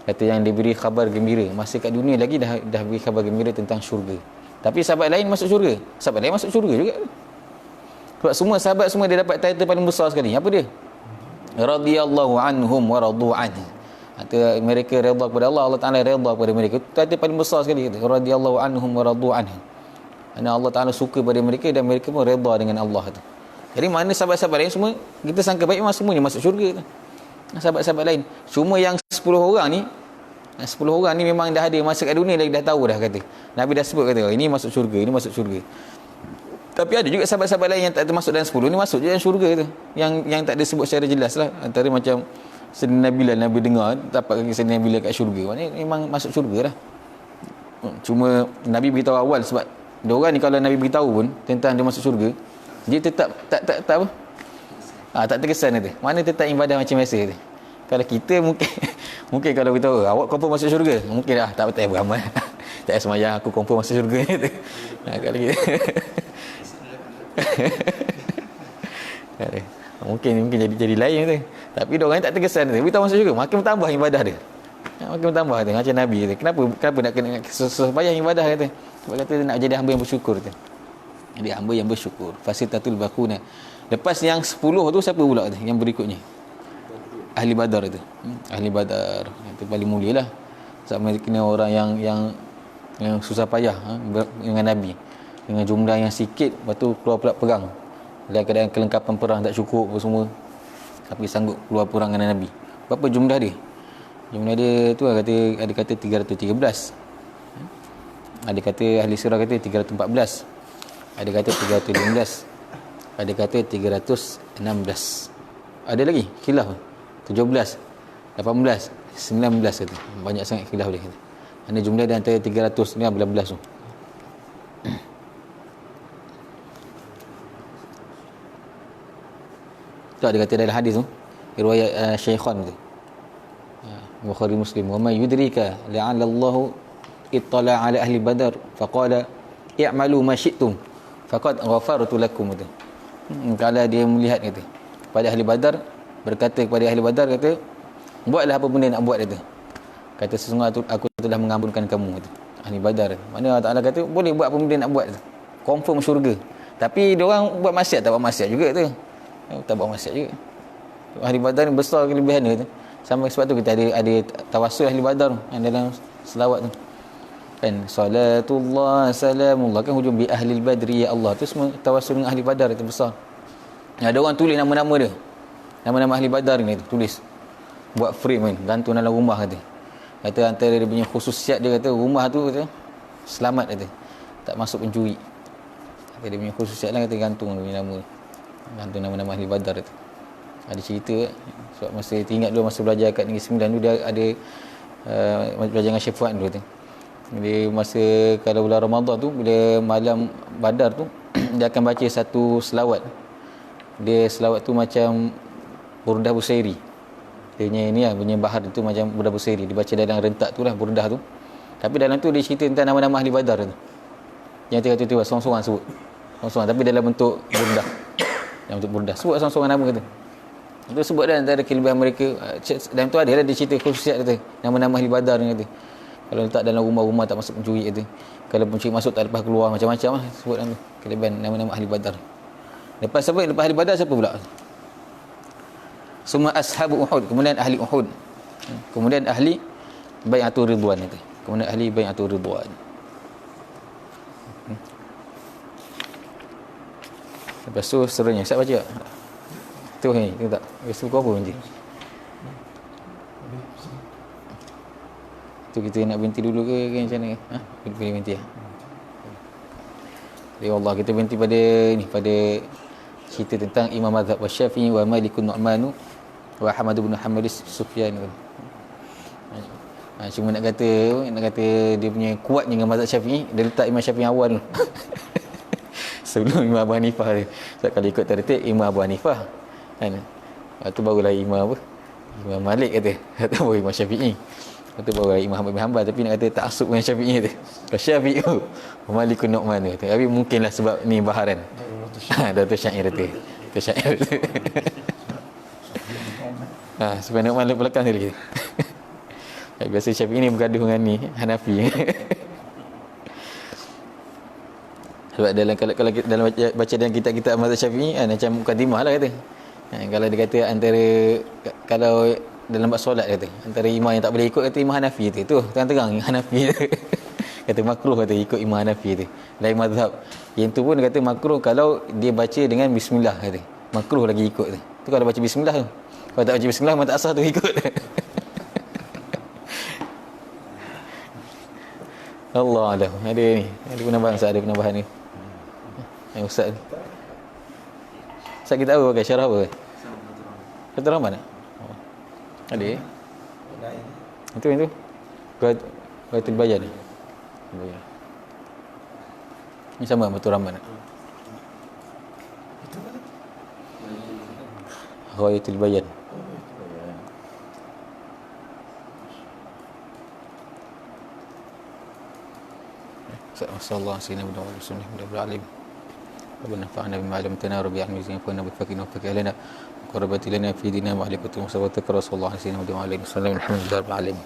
kata yang diberi khabar gembira. Masih kat dunia lagi dah beri khabar gembira tentang syurga. Tapi sahabat lain masuk syurga. Sahabat lain masuk syurga juga. Sebab semua sahabat semua dia dapat title paling besar sekali. Apa dia? Radhiyallahu anhum wa radu anhu. Kata mereka redha kepada Allah, Allah Taala redha kepada mereka. Title paling besar sekali kata. Radhiyallahu anhum wa radu anhu. Kerana Allah Taala suka pada mereka dan mereka pun redha dengan Allah tu. Jadi mana sahabat-sahabat lain semua kita sangka baik memang semuanya masuk syurga tu. Sahabat-sahabat lain. Cuma yang 10 orang ni 10 orang ni memang dah ada masa kat dunia dah tahu dah kata. Nabi dah sebut kata ini masuk syurga, ini masuk syurga. Tapi ada juga sahabat-sahabat lain yang tak termasuk dalam 10 ni masuk je dalam syurga tu. Yang tak ada sebut secara jelas lah. Antara macam Sayyidina Bilal, Nabi dengar dapat kaki Sayyidina Bilal kat syurga. Maknanya memang masuk syurga lah. Cuma Nabi beritahu awal sebab dia orang ni kalau Nabi beritahu pun tentang dia masuk syurga, dia tetap tak apa? Tak terkesan tu. Mana tetap ibadah macam biasa tu. Kalau kita mungkin kalau kita tahu awak confirm masuk syurga, mungkin tak betul beramal. Tak sembahyang aku confirm masuk syurga tu. Kalau kita mungkin jadi lain tu. Tapi dia orang tak terkesan tu. Kita masuk syurga, makin bertambah ibadah dia. Makin bertambah tu macam Nabi tu. Kenapa nak kena sembahyang ibadah tu? Sebab kata nak jadi hamba yang bersyukur tu. Jadi hamba yang bersyukur. Fasitatul baquna. Lepas yang 10 tu siapa pula tu yang berikutnya? Ahli Badar itu. Ahli Badar itu paling mulia lah. Sebab mereka ni orang yang susah payah dengan Nabi. Dengan jumlah yang sikit, lepas tu keluar pula perang. Dalam keadaan kelengkapan perang tak cukup apa semua. Tapi sanggup keluar perang dengan Nabi. Berapa jumlah dia? Jumlah dia tu ada kata 313. Ada kata ahli sirah kata 314. Ada kata 315. Ada kata 316. Ada lagi khilaf 17, 18, 19 kata. Banyak sangat khilaf dia kata. Ada jumlah dia antara 319 tu. Tak dia kata dalam hadis tu, riwayat Syaikhan tu. Bukhari Muslim, wa ma yudrika la'alla Allah ittala ala ahli badar faqala i'malu ma syi'tum faqad ghafartu lakum tu. Kalau dia melihat kata pada ahli badar, berkata kepada ahli badar kata, buatlah apa benda nak buat kata. Kata sesungguhnya aku telah mengampunkan kamu kata. Ahli badar. Mana Allah Taala kata boleh buat apa benda nak buat kata. Confirm syurga. Tapi dia orang buat maksiat tak buat maksiat juga tu. Tak buat maksiat juga. Ahli badar ni besar kelebihan dia kata. Sampai sebab tu kita ada tawassul ahli badar yang dalam selawat tu. Kan salatullah salamullah kan hujung bi ahli badri ya Allah tu semua tawassul dengan ahli badar itu besar. Ada orang tulis nama-nama dia. Nama-nama ahli badar ni tulis. Buat frame kan, gantung dalam rumah kata. Kata antara dia punya khususiat dia kata rumah tu kata selamat kata. Tak masuk pencuri. Kata dia punya khususiat lah kata gantung dia punya nama. Gantung nama-nama ahli badar tu. Ada cerita sebab masa ingat dulu masa belajar kat Negeri Sembilan dulu dia ada belajar dengan Syekh Fuad dulu tu. Dia masa kalau bulan Ramadan tu bila malam badar tu dia akan baca satu selawat. Dia selawat tu macam burdah Busairi. Dia punya ni lah, punya bahar tu macam burdah Busairi. Dibaca dalam rentak tu lah burdah tu. Tapi dalam tu dia cerita tentang nama-nama ahli badar tu. Yang tiba-tiba sorang-sorang sebut. Sorang-sorang tapi dalam bentuk burdah. Dalam bentuk burdah. Sebut sorang-sorang nama kata. Itu sebut dah antara kelebihan mereka. Dalam tu ada lah dia cerita khususiat kata. Nama-nama ahli badar ni kata. Kalau letak dalam rumah-rumah tak masuk pencuri kata. Kalau pencuri masuk tak lepas keluar macam-macam lah. Sebut dalam tu. Kelebihan nama-nama ahli badar. Lepas siapa? Lepas ahli badar siapa pula? Semua ashabu Uhud. Kemudian ahli Uhud. Kemudian ahli Bai'atul Ridwan kata. Kemudian ahli Bai'atul Ridwan. Lepas tu seterusnya. Siap baca tak? Tu ni, tengok tak? Lepas tu kau apa nanti? Tu kita nak berhenti dulu ke macam mana? Ha? Boleh berhenti lah. Ya Allah, kita berhenti pada ni, pada cerita tentang Imam Mazhab wa Syafi'i wa Malikun Nu'manu wa Ahmad bin Hanbal Sufyan. Cuma nak kata dia punya kuatnya dengan mazhab Syafi'i, dia letak Imam Syafi'i awal. Sebelum Imam Abu Hanifah dia. Sebab kalau ikut tertib Imam Abu Hanifah kan. Lepas tu barulah Imam apa? Imam Malik kata. Lepas tu baru Imam Syafi'i. Lepas tu barulah Imam Ahmad bin Hanbal, tapi nak kata ta'assub dengan Syafi'i kata. Kalau Syafi'i tu Malikun Nu'man kata. Tapi mungkinlah sebab ni baharan. Datuk Syair kata. Datuk Syair kata. Supaya Nu'man lepas belakang sekali. Biasa Syafi'i ni bergaduh dengan ni Hanafi. Sebab dalam kalau dalam baca dalam kitab-kitab mazhab Syafi'i macam mukadimah lah kata. Kalau dia kata antara kalau dalam bab solat kata antara imam yang tak boleh ikut kata Imam Hanafi tu terang-terang Hanafi kata makruh kata ikut Imam Hanafi tu. Lain mazhab. Yang tu pun dia kata makruh kalau dia baca dengan bismillah kata. Makruh lagi ikut tu. Tu kalau baca bismillah tu. Kalau tak baca bismillah memang tak sah tu ikut. Allah ada ni. Ada penambahan Ustaz, ada penambahan ni. Ustaz ni. Ustaz kita apa pakai syarah apa? Kata Rahman tak? Ada Itu Ghayatul Bayan ni. Ni sama betul Rahman tak? Ghayatul Bayan. Sallallahu alaihi wasallam. ربنا نفعنا بما علمتنا ربي اعلم زين فانا بفقنا وفق لنا وقربت لنا في ديننا وعليكم وصلى الله عليه وسلم الحمد لله رب العالمين.